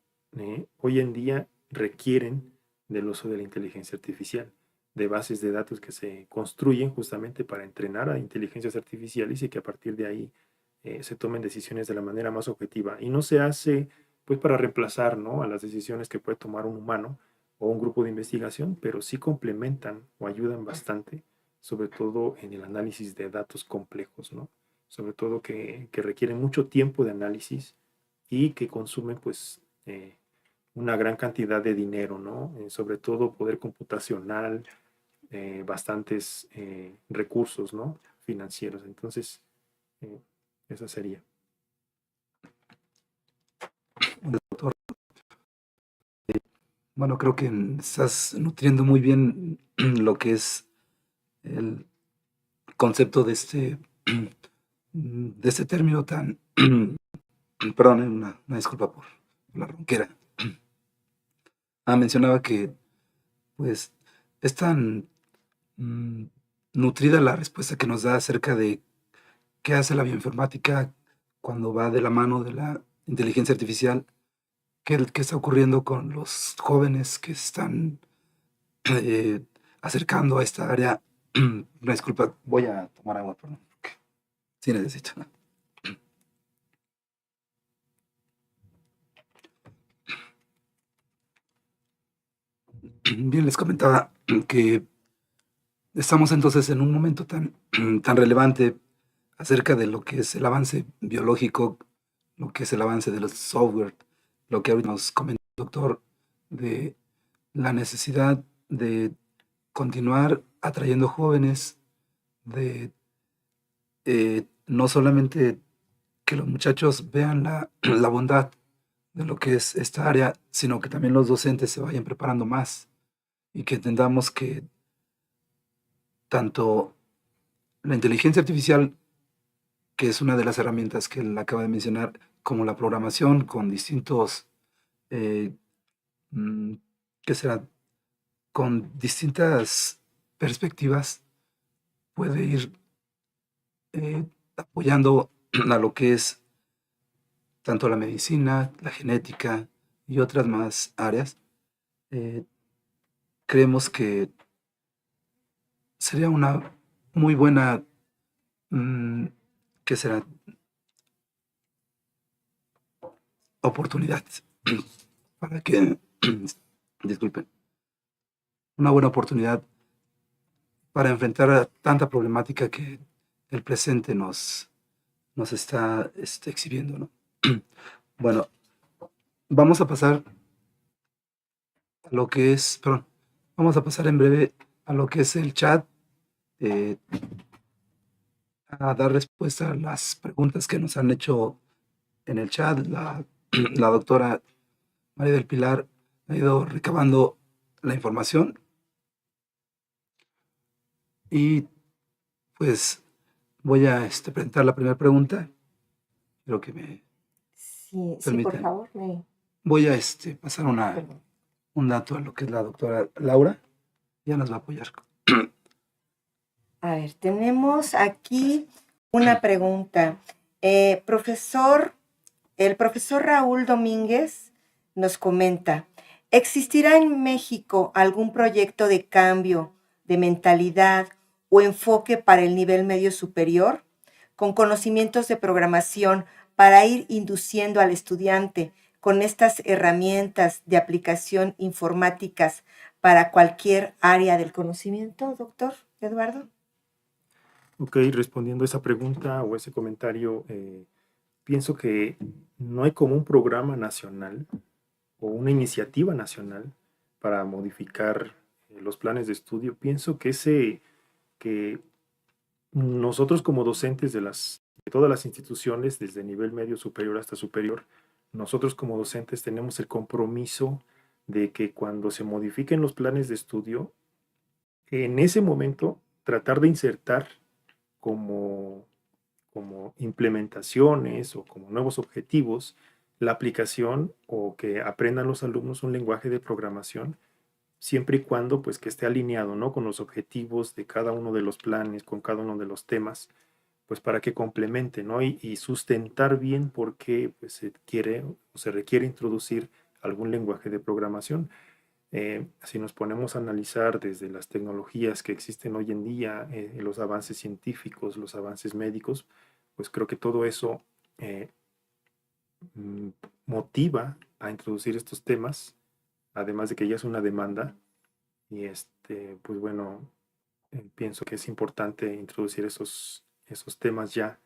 hoy en día requieren del uso de la inteligencia artificial, de bases de datos que se construyen justamente para entrenar a inteligencias artificiales y que a partir de ahí se tomen decisiones de la manera más objetiva. Y no se hace pues para reemplazar, ¿no?, a las decisiones que puede tomar un humano o un grupo de investigación, pero sí complementan o ayudan bastante, sobre todo en el análisis de datos complejos, ¿no? Sobre todo que requieren mucho tiempo de análisis y que consumen pues una gran cantidad de dinero, ¿no? Sobre todo poder computacional, bastantes recursos, ¿no?, financieros. Entonces, eh, esa sería. Doctor, bueno, creo que estás nutriendo muy bien lo que es el concepto de este término tan, perdón, una disculpa por la ronquera. Mencionaba que pues es tan mm, nutrida la respuesta que nos da acerca de qué hace la bioinformática cuando va de la mano de la inteligencia artificial, qué está ocurriendo con los jóvenes que están eh, acercando a esta área. Una disculpa, voy a tomar agua, perdón, porque sí necesito. Bien, les comentaba que estamos entonces en un momento tan relevante acerca de lo que es el avance biológico, lo que es el avance de los software, lo que ahorita nos comentó el doctor, de la necesidad de continuar atrayendo jóvenes, de no solamente que los muchachos vean la bondad de lo que es esta área, sino que también los docentes se vayan preparando más y que entendamos que tanto la inteligencia artificial, que es una de las herramientas que él acaba de mencionar, como la programación con distintos, eh, mm, ¿qué será? Con distintas perspectivas, puede ir apoyando a lo que es tanto la medicina, la genética y otras más áreas. Eh, Creemos que sería una muy buena, mm, ¿qué será? Oportunidad para que, disculpen, una buena oportunidad para enfrentar a tanta problemática que el presente nos está exhibiendo, ¿no? Bueno, vamos a pasar a lo que es, perdón, vamos a pasar en breve a lo que es el chat, eh, a dar respuesta a las preguntas que nos han hecho en el chat. La doctora María del Pilar ha ido recabando la información y pues voy a presentar la primera pregunta. Quiero que me Sí, sí, por permitan. favor. Voy a pasar Perdón. un dato a lo que es la doctora Laura. Ya nos va a apoyar. A ver, tenemos aquí una pregunta. Profesor, el profesor Raúl Domínguez nos comenta, ¿existirá en México algún proyecto de cambio de mentalidad o enfoque para el nivel medio superior, con conocimientos de programación para ir induciendo al estudiante con estas herramientas de aplicación informáticas para cualquier área del conocimiento, doctor Eduardo? Ok, respondiendo a esa pregunta o ese comentario, pienso que no hay como un programa nacional o una iniciativa nacional para modificar los planes de estudio. Pienso que nosotros como docentes de todas las instituciones, desde nivel medio superior hasta superior, nosotros como docentes tenemos el compromiso de que cuando se modifiquen los planes de estudio, en ese momento tratar de insertar como, como implementaciones o como nuevos objetivos la aplicación o que aprendan los alumnos un lenguaje de programación siempre y cuando pues que esté alineado, ¿no?, con los objetivos de cada uno de los planes, con cada uno de los temas, pues para que complemente, ¿no? Y sustentar bien por qué pues, se quiere o se requiere introducir algún lenguaje de programación. Si nos ponemos a analizar desde las tecnologías que existen hoy en día, los avances científicos, los avances médicos, pues creo que todo eso eh, mm, motiva a introducir estos temas, además de que ya es una demanda. Y pues bueno, pienso que es importante introducir esos temas ya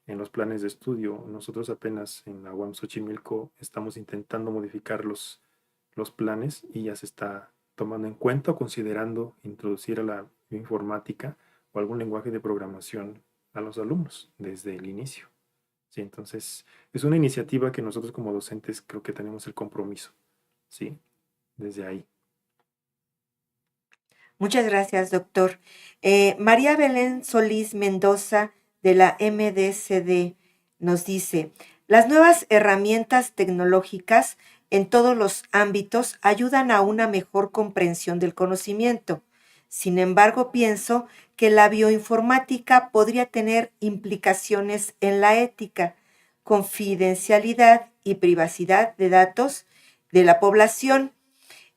en los planes de estudio. Nosotros apenas en la UAM Xochimilco estamos intentando modificar los planes y ya se está tomando en cuenta o considerando introducir a la informática o algún lenguaje de programación a los alumnos desde el inicio. Sí, entonces es una iniciativa que nosotros como docentes creo que tenemos el compromiso, ¿sí? Desde ahí. Muchas gracias, doctor. María Belén Solís Mendoza, de la MDCD, nos dice, las nuevas herramientas tecnológicas en todos los ámbitos ayudan a una mejor comprensión del conocimiento. Sin embargo, pienso que la bioinformática podría tener implicaciones en la ética, confidencialidad y privacidad de datos de la población.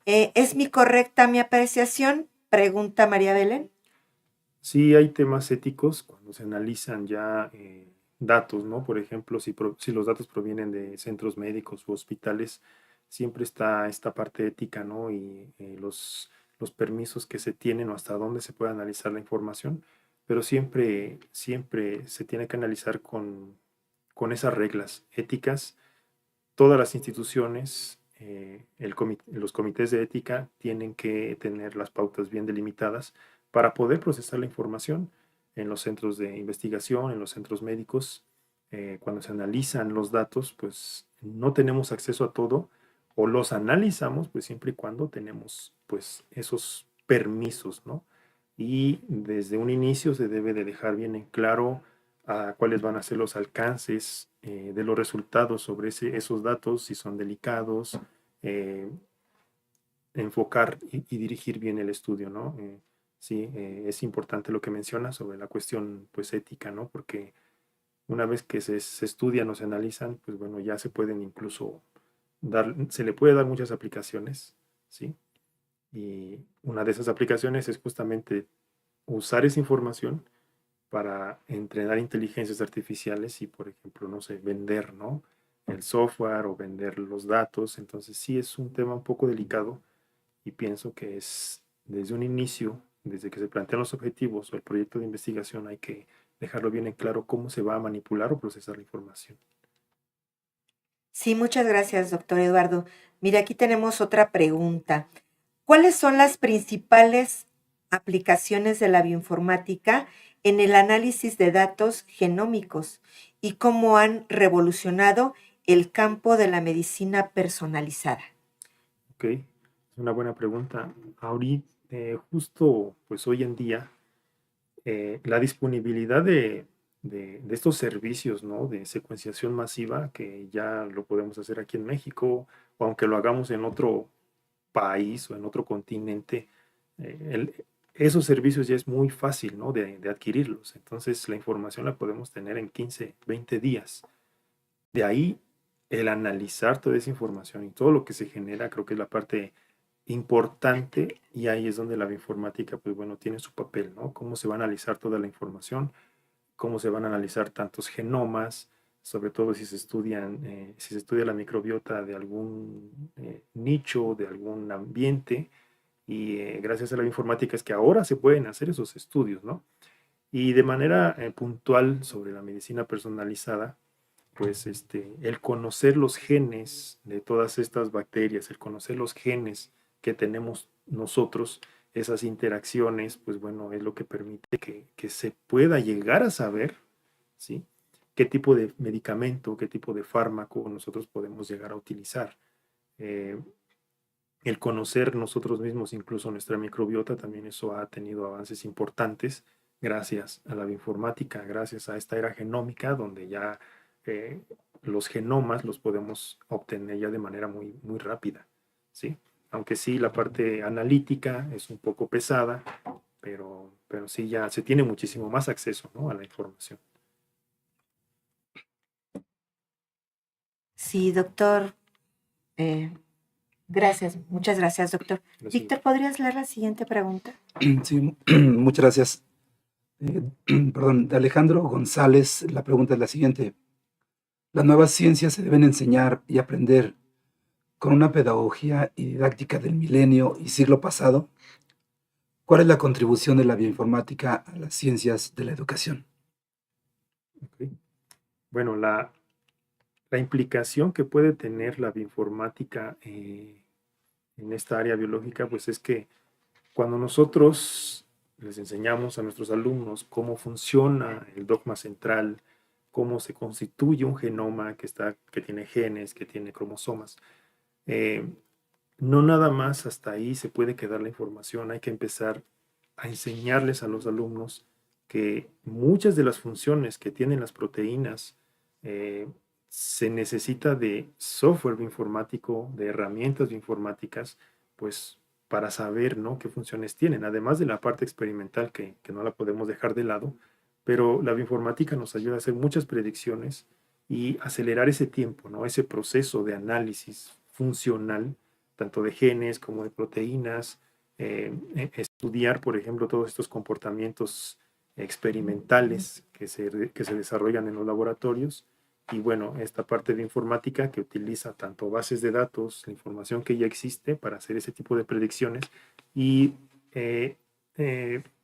¿Es mi correcta mi apreciación? Pregunta María Belén. Sí hay temas éticos cuando se analizan ya datos, ¿no? Por ejemplo, si los datos provienen de centros médicos u hospitales, siempre está esta parte ética, ¿no? Y los permisos que se tienen o hasta dónde se puede analizar la información, pero siempre se tiene que analizar con esas reglas éticas. Todas las instituciones, los comités de ética tienen que tener las pautas bien delimitadas para poder procesar la información en los centros de investigación, en los centros médicos. Cuando se analizan los datos, pues no tenemos acceso a todo o los analizamos, pues siempre y cuando tenemos pues esos permisos, ¿no? Y desde un inicio se debe de dejar bien en claro a cuáles van a ser los alcances de los resultados sobre esos datos, si son delicados, eh, enfocar y dirigir bien el estudio, ¿no? Sí, es importante lo que menciona sobre la cuestión pues ética, ¿no? Porque una vez que se estudian o se analizan, pues bueno, ya se pueden incluso se le puede dar muchas aplicaciones, ¿sí? Y una de esas aplicaciones es justamente usar esa información para entrenar inteligencias artificiales y, por ejemplo, no sé, vender, ¿no?, el software o vender los datos. Entonces sí es un tema un poco delicado y pienso que es desde un inicio, desde que se plantean los objetivos o el proyecto de investigación, hay que dejarlo bien en claro cómo se va a manipular o procesar la información. Sí, muchas gracias, doctor Eduardo. Mira, aquí tenemos otra pregunta. ¿Cuáles son las principales aplicaciones de la bioinformática en el análisis de datos genómicos y cómo han revolucionado el campo de la medicina personalizada? Ok, es una buena pregunta. Ahorita, justo pues hoy en día, la disponibilidad de estos servicios, ¿no?, de secuenciación masiva, que ya lo podemos hacer aquí en México, o aunque lo hagamos en otro país o en otro continente, esos servicios ya es muy fácil, ¿no?, de adquirirlos. Entonces la información la podemos tener en 15, 20 días. De ahí el analizar toda esa información y todo lo que se genera, creo que es la parte importante, y ahí es donde la bioinformática, pues bueno, tiene su papel, ¿no? Cómo se va a analizar toda la información, cómo se van a analizar tantos genomas, sobre todo si se estudia la microbiota de algún nicho, de algún ambiente, y gracias a la bioinformática es que ahora se pueden hacer esos estudios, ¿no? Y de manera puntual sobre la medicina personalizada, pues el conocer los genes de todas estas bacterias, el conocer los genes que tenemos nosotros, esas interacciones, pues bueno, es lo que permite que se pueda llegar a saber, ¿sí? Qué tipo de medicamento, qué tipo de fármaco nosotros podemos llegar a utilizar. Eh, el conocer nosotros mismos, incluso nuestra microbiota, también eso ha tenido avances importantes gracias a la bioinformática, gracias a esta era genómica, donde ya eh, los genomas los podemos obtener ya de manera muy, muy rápida, ¿sí? Aunque sí, la parte analítica es un poco pesada, pero sí ya se tiene muchísimo más acceso, ¿no?, a la información. Sí, doctor. eh, Gracias, muchas gracias, doctor. Gracias. Víctor, ¿podrías leer la siguiente pregunta? Sí, muchas gracias. Perdón, de Alejandro González, la pregunta es la siguiente. ¿Las nuevas ciencias se deben enseñar y aprender con una pedagogía y didáctica del milenio y siglo pasado? ¿Cuál es la contribución de la bioinformática a las ciencias de la educación? Ok. Bueno, la implicación que puede tener la bioinformática en esta área biológica, pues es que cuando nosotros les enseñamos a nuestros alumnos cómo funciona el dogma central, cómo se constituye un genoma que tiene genes, que tiene cromosomas, eh, no nada más hasta ahí se puede quedar la información, hay que empezar a enseñarles a los alumnos que muchas de las funciones que tienen las proteínas eh, se necesita de software bioinformático, de herramientas bioinformáticas, pues para saber, ¿no?, qué funciones tienen, además de la parte experimental que no la podemos dejar de lado, pero la bioinformática nos ayuda a hacer muchas predicciones y acelerar ese tiempo, ¿no?, ese proceso de análisis funcional, tanto de genes como de proteínas, estudiar, por ejemplo, todos estos comportamientos experimentales que se desarrollan en los laboratorios. Y bueno, esta parte de informática que utiliza tanto bases de datos, la información que ya existe para hacer ese tipo de predicciones y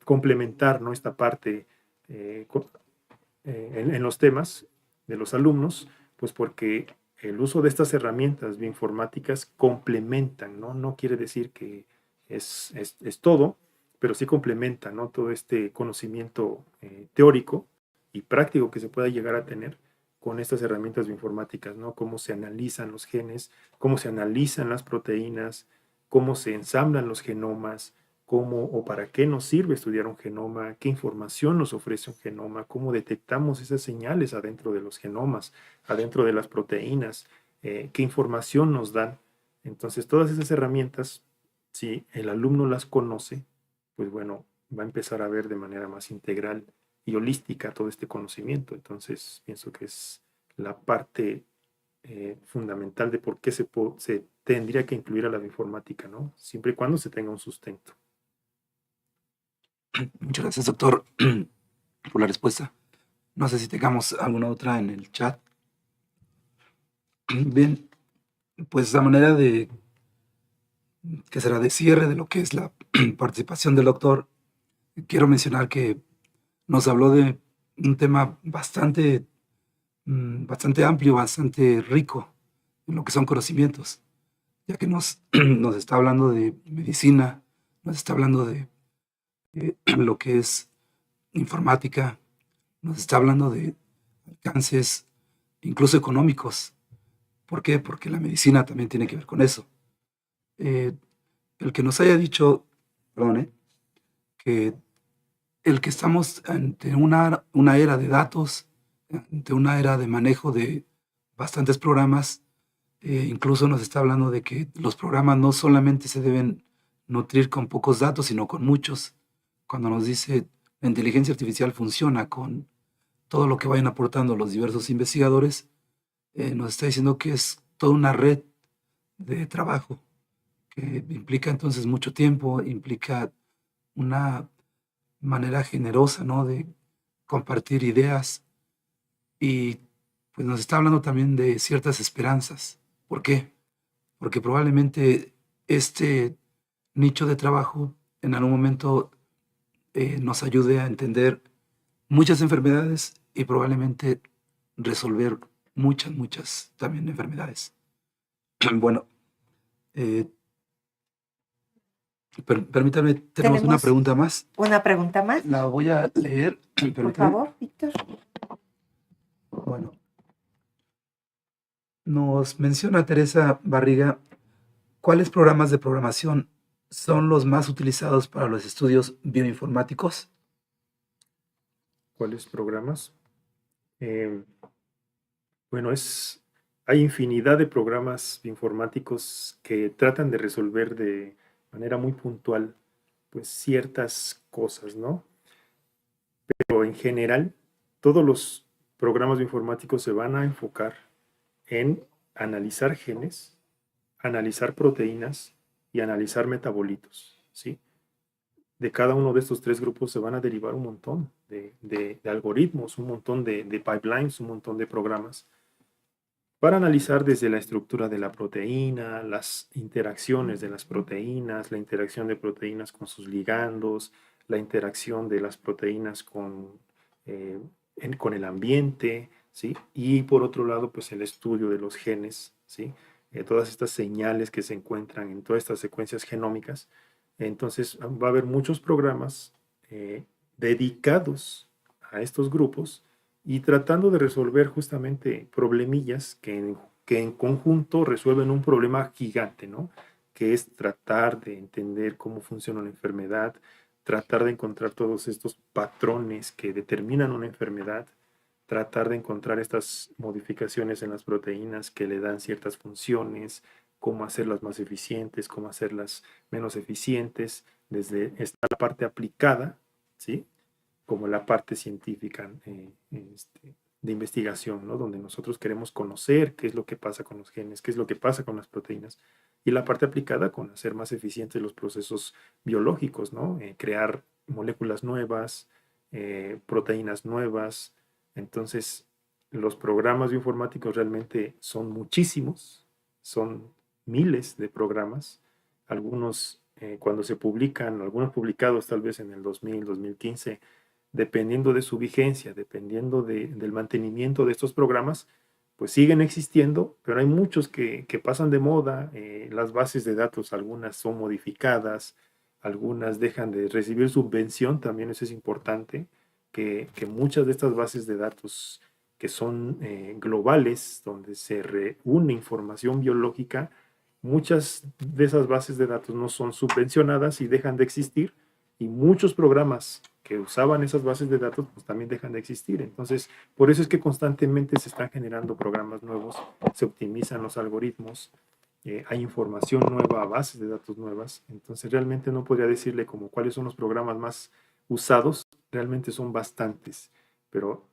complementar, ¿no?, esta parte en los temas de los alumnos, pues porque el uso de estas herramientas bioinformáticas complementan, ¿no? No quiere decir que es todo, pero sí complementa, ¿no?, todo este conocimiento teórico y práctico que se pueda llegar a tener con estas herramientas bioinformáticas, ¿no? Cómo se analizan los genes, cómo se analizan las proteínas, cómo se ensamblan los genomas, cómo o para qué nos sirve estudiar un genoma, qué información nos ofrece un genoma, cómo detectamos esas señales adentro de los genomas, adentro de las proteínas, qué información nos dan. Entonces, todas esas herramientas, si el alumno las conoce, pues bueno, va a empezar a ver de manera más integral y holística todo este conocimiento. Entonces, pienso que es la parte fundamental de por qué se tendría que incluir a la bioinformática, ¿no? Siempre y cuando se tenga un sustento. Muchas gracias, doctor, por la respuesta. No sé si tengamos alguna otra en el chat. Bien, pues a manera de que será de cierre de lo que es la participación del doctor, quiero mencionar que nos habló de un tema bastante amplio, bastante rico en lo que son conocimientos, ya que nos está hablando de medicina, nos está hablando de lo que es informática, nos está hablando de alcances incluso económicos. ¿Por qué? Porque la medicina también tiene que ver con eso. El que nos haya dicho, perdón, que el que estamos ante una era de datos, ante una era de manejo de bastantes programas, incluso nos está hablando de que los programas no solamente se deben nutrir con pocos datos, sino con muchos. Cuando nos dice la inteligencia artificial funciona con todo lo que vayan aportando los diversos investigadores, nos está diciendo que es toda una red de trabajo que implica entonces mucho tiempo, implica una manera generosa, ¿no? De compartir ideas y pues nos está hablando también de ciertas esperanzas. ¿Por qué? Porque probablemente este nicho de trabajo en algún momento nos ayude a entender muchas enfermedades y probablemente resolver muchas también enfermedades. Bueno, eh, permítame, tenemos una Tenemos pregunta más. una pregunta más. La voy a leer. Por Permítame. favor, Víctor. Bueno, nos menciona Teresa Barriga, ¿cuáles programas de programación son los más utilizados para los estudios bioinformáticos? ¿Cuáles programas? Bueno, hay infinidad de programas informáticos que tratan de resolver de manera muy puntual, pues ciertas cosas, ¿no? Pero en general, todos los programas informáticos se van a enfocar en analizar genes, analizar proteínas y analizar metabolitos, ¿sí? De cada uno de estos tres grupos se van a derivar un montón de algoritmos, un montón de pipelines, un montón de programas para analizar desde la estructura de la proteína, las interacciones de las proteínas, la interacción de proteínas con sus ligandos, la interacción de las proteínas con el ambiente, ¿sí? Y por otro lado, pues el estudio de los genes, ¿sí? Todas estas señales que se encuentran en todas estas secuencias genómicas. Entonces, va a haber muchos programas dedicados a estos grupos y tratando de resolver justamente problemillas que en conjunto resuelven un problema gigante, ¿no? Que es tratar de entender cómo funciona una enfermedad, tratar de encontrar todos estos patrones que determinan una enfermedad, tratar de encontrar estas modificaciones en las proteínas que le dan ciertas funciones, cómo hacerlas más eficientes, cómo hacerlas menos eficientes, desde la parte aplicada, ¿sí? Como la parte científica de investigación, ¿no? Donde nosotros queremos conocer qué es lo que pasa con los genes, qué es lo que pasa con las proteínas, y la parte aplicada con hacer más eficientes los procesos biológicos, ¿no? Crear moléculas nuevas, proteínas nuevas. Entonces, los programas bioinformáticos realmente son muchísimos, son miles de programas, algunos cuando se publican, algunos publicados tal vez en el 2000, 2015, dependiendo de su vigencia, dependiendo del mantenimiento de estos programas, pues siguen existiendo, pero hay muchos que pasan de moda, las bases de datos, algunas son modificadas, algunas dejan de recibir subvención, también eso es importante, que muchas de estas bases de datos que son globales, donde se reúne información biológica, muchas de esas bases de datos no son subvencionadas y dejan de existir, y muchos programas que usaban esas bases de datos pues también dejan de existir. Entonces, por eso es que constantemente se están generando programas nuevos, se optimizan los algoritmos, hay información nueva, bases de datos nuevas. Entonces, realmente no podría decirle como cuáles son los programas más usados, realmente son bastantes, pero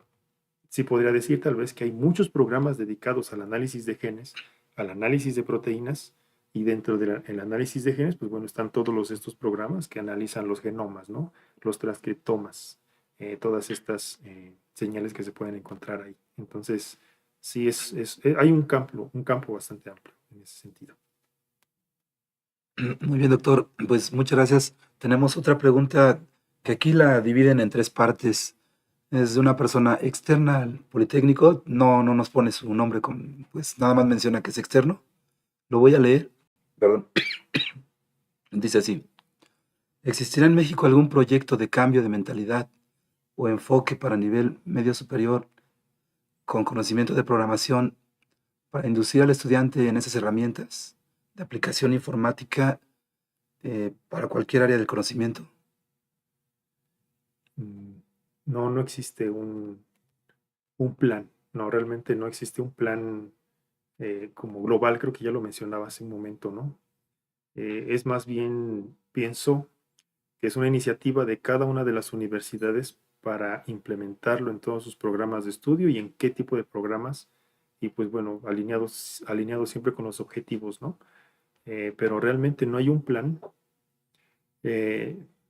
sí podría decir tal vez que hay muchos programas dedicados al análisis de genes, al análisis de proteínas, y dentro del análisis de genes, pues bueno, están todos estos programas que analizan los genomas, ¿no? Los transcriptomas, todas estas señales que se pueden encontrar ahí. Entonces, sí, hay un campo bastante amplio en ese sentido. Muy bien, doctor. Pues muchas gracias. Tenemos otra pregunta que aquí la dividen en tres partes. Es de una persona externa al Politécnico. No nos pone su nombre, pues nada más menciona que es externo. Lo voy a leer. Perdón. Dice así. ¿Existirá en México algún proyecto de cambio de mentalidad o enfoque para nivel medio superior con conocimiento de programación para inducir al estudiante en esas herramientas de aplicación informática para cualquier área del conocimiento? No existe un plan. No, realmente no existe un plan como global, creo que ya lo mencionaba hace un momento, ¿no? Es más bien, pienso que es una iniciativa de cada una de las universidades para implementarlo en todos sus programas de estudio y en qué tipo de programas, y pues bueno, alineados siempre con los objetivos, ¿no? pero realmente no hay un plan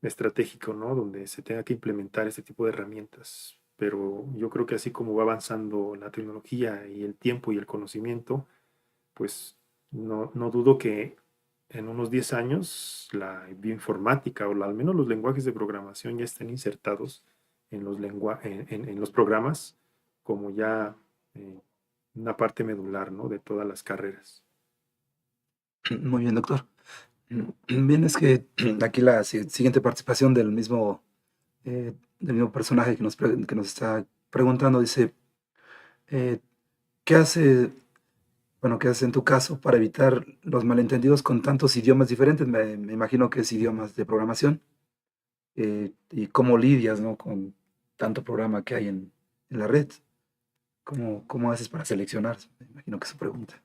estratégico, ¿no? Donde se tenga que implementar este tipo de herramientas. Pero yo creo que así como va avanzando la tecnología y el tiempo y el conocimiento, pues no dudo que en unos 10 años la bioinformática o al menos los lenguajes de programación ya estén insertados en en los programas como ya eh, una parte medular, ¿no? De todas las carreras. Muy bien, doctor. Bien, es que aquí la siguiente participación del mismo personaje que nos está preguntando dice, eh, ¿qué hace, bueno, qué hace en tu caso para evitar los malentendidos con tantos idiomas diferentes? Me imagino que es idiomas de programación. Y cómo lidias, ¿no? Con tanto programa que hay en la red. ¿Cómo haces para seleccionar? Me imagino que es su pregunta.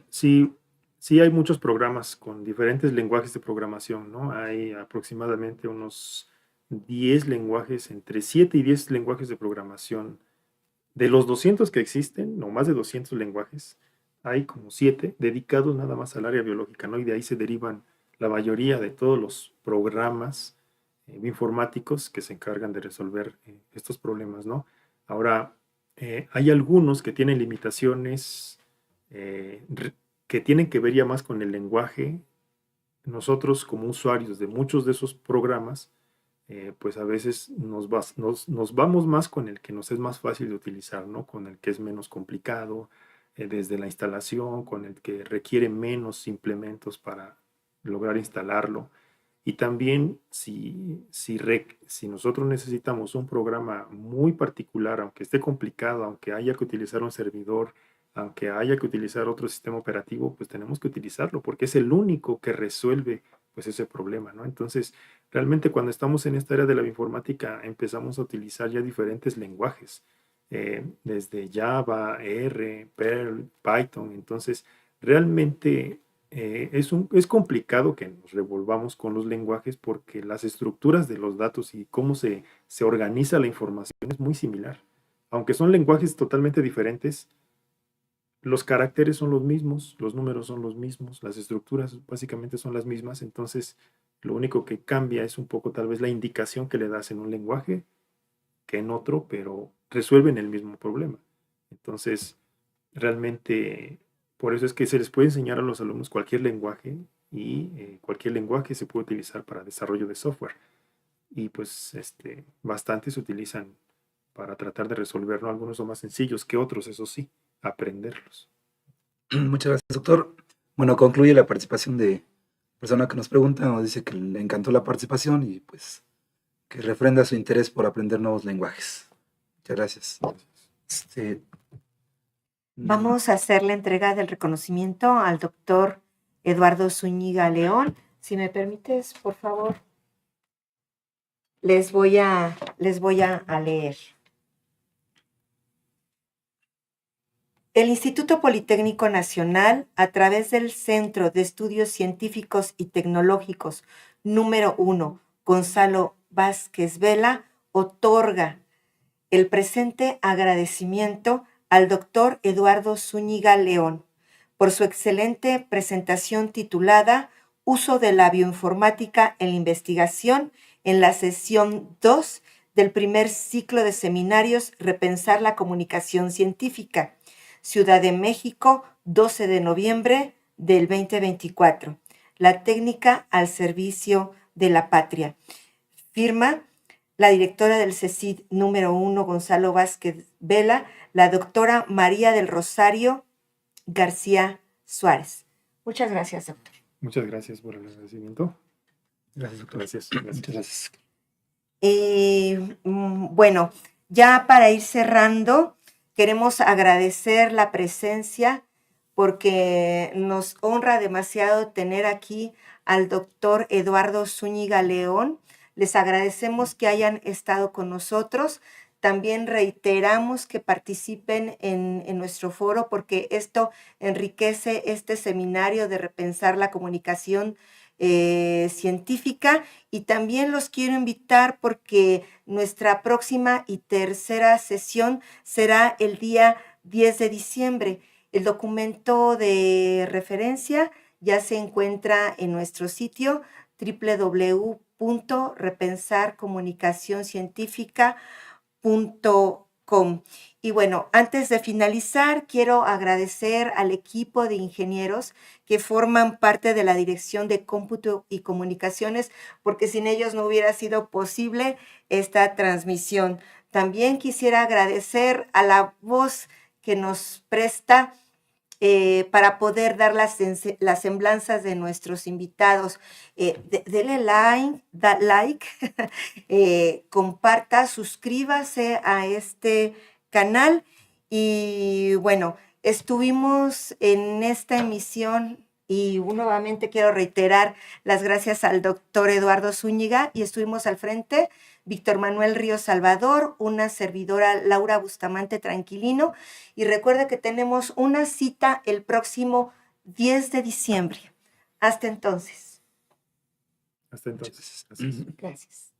Sí, sí hay muchos programas con diferentes lenguajes de programación, ¿no? Hay aproximadamente unos 10 lenguajes, entre 7 y 10 lenguajes de programación. De los 200 que existen, no más de 200 lenguajes, hay como 7 dedicados nada más al área biológica, ¿no? Y de ahí se derivan la mayoría de todos los programas informáticos que se encargan de resolver estos problemas, ¿no? Ahora, hay algunos que tienen limitaciones que tienen que ver ya más con el lenguaje. Nosotros como usuarios de muchos de esos programas, pues a veces nos vamos más con el que nos es más fácil de utilizar, ¿no? Con el que es menos complicado, desde la instalación, con el que requiere menos implementos para lograr instalarlo. Y también si nosotros necesitamos un programa muy particular, aunque esté complicado, aunque haya que utilizar un servidor, aunque haya que utilizar otro sistema operativo, pues tenemos que utilizarlo porque es el único que resuelve pues ese problema, ¿no? Entonces, realmente cuando estamos en esta área de la informática empezamos a utilizar ya diferentes lenguajes, desde Java, R, Perl, Python. Entonces, realmente es complicado que nos revolvamos con los lenguajes porque las estructuras de los datos y cómo se organiza la información es muy similar. Aunque son lenguajes totalmente diferentes, los caracteres son los mismos, los números son los mismos, las estructuras básicamente son las mismas, entonces lo único que cambia es un poco tal vez la indicación que le das en un lenguaje que en otro, pero resuelven el mismo problema. Entonces, realmente, por eso es que se les puede enseñar a los alumnos cualquier lenguaje y cualquier lenguaje se puede utilizar para desarrollo de software. Y pues bastantes se utilizan para tratar de resolverlo. Algunos son más sencillos que otros, eso sí, aprenderlos. Muchas gracias, doctor. Bueno, concluye la participación de persona que nos pregunta, nos dice que le encantó la participación y pues que refrenda su interés por aprender nuevos lenguajes. Muchas gracias. Este, Vamos a hacer la entrega del reconocimiento al doctor Eduardo Zúñiga León. Si me permites, por favor, les voy a leer. El Instituto Politécnico Nacional, a través del Centro de Estudios Científicos y Tecnológicos número 1, Gonzalo Vázquez Vela, otorga el presente agradecimiento al doctor Eduardo Zúñiga León por su excelente presentación titulada Uso de la bioinformática en la investigación en la sesión 2 del primer ciclo de seminarios Repensar la comunicación científica, Ciudad de México, 12 de noviembre del 2024. La técnica al servicio de la patria. Firma la directora del CECID número 1, Gonzalo Vázquez Vela, la doctora María del Rosario García Suárez. Muchas gracias, doctor. Muchas gracias por el agradecimiento. gracias, doctor. Gracias. Muchas gracias. Bueno, ya para ir cerrando, queremos agradecer la presencia porque nos honra demasiado tener aquí al doctor Eduardo Zúñiga León. Les agradecemos que hayan estado con nosotros. También reiteramos que participen en nuestro foro porque esto enriquece este seminario de repensar la comunicación científica, y también los quiero invitar porque nuestra próxima y tercera sesión será el día 10 de diciembre. El documento de referencia ya se encuentra en nuestro sitio www.repensarcomunicacioncientífica.com. Y bueno, antes de finalizar, quiero agradecer al equipo de ingenieros que forman parte de la Dirección de Cómputo y Comunicaciones, porque sin ellos no hubiera sido posible esta transmisión. También quisiera agradecer a la voz que nos presta para poder dar las semblanzas de nuestros invitados. Dele like, comparta, suscríbase a este canal. Y bueno, estuvimos en esta emisión y nuevamente quiero reiterar las gracias al doctor Eduardo Zúñiga, y estuvimos al frente Víctor Manuel Ríos Salvador, una servidora Laura Bustamante Tranquilino, y recuerda que tenemos una cita el próximo 10 de diciembre. Hasta entonces. Hasta entonces. Gracias. Gracias.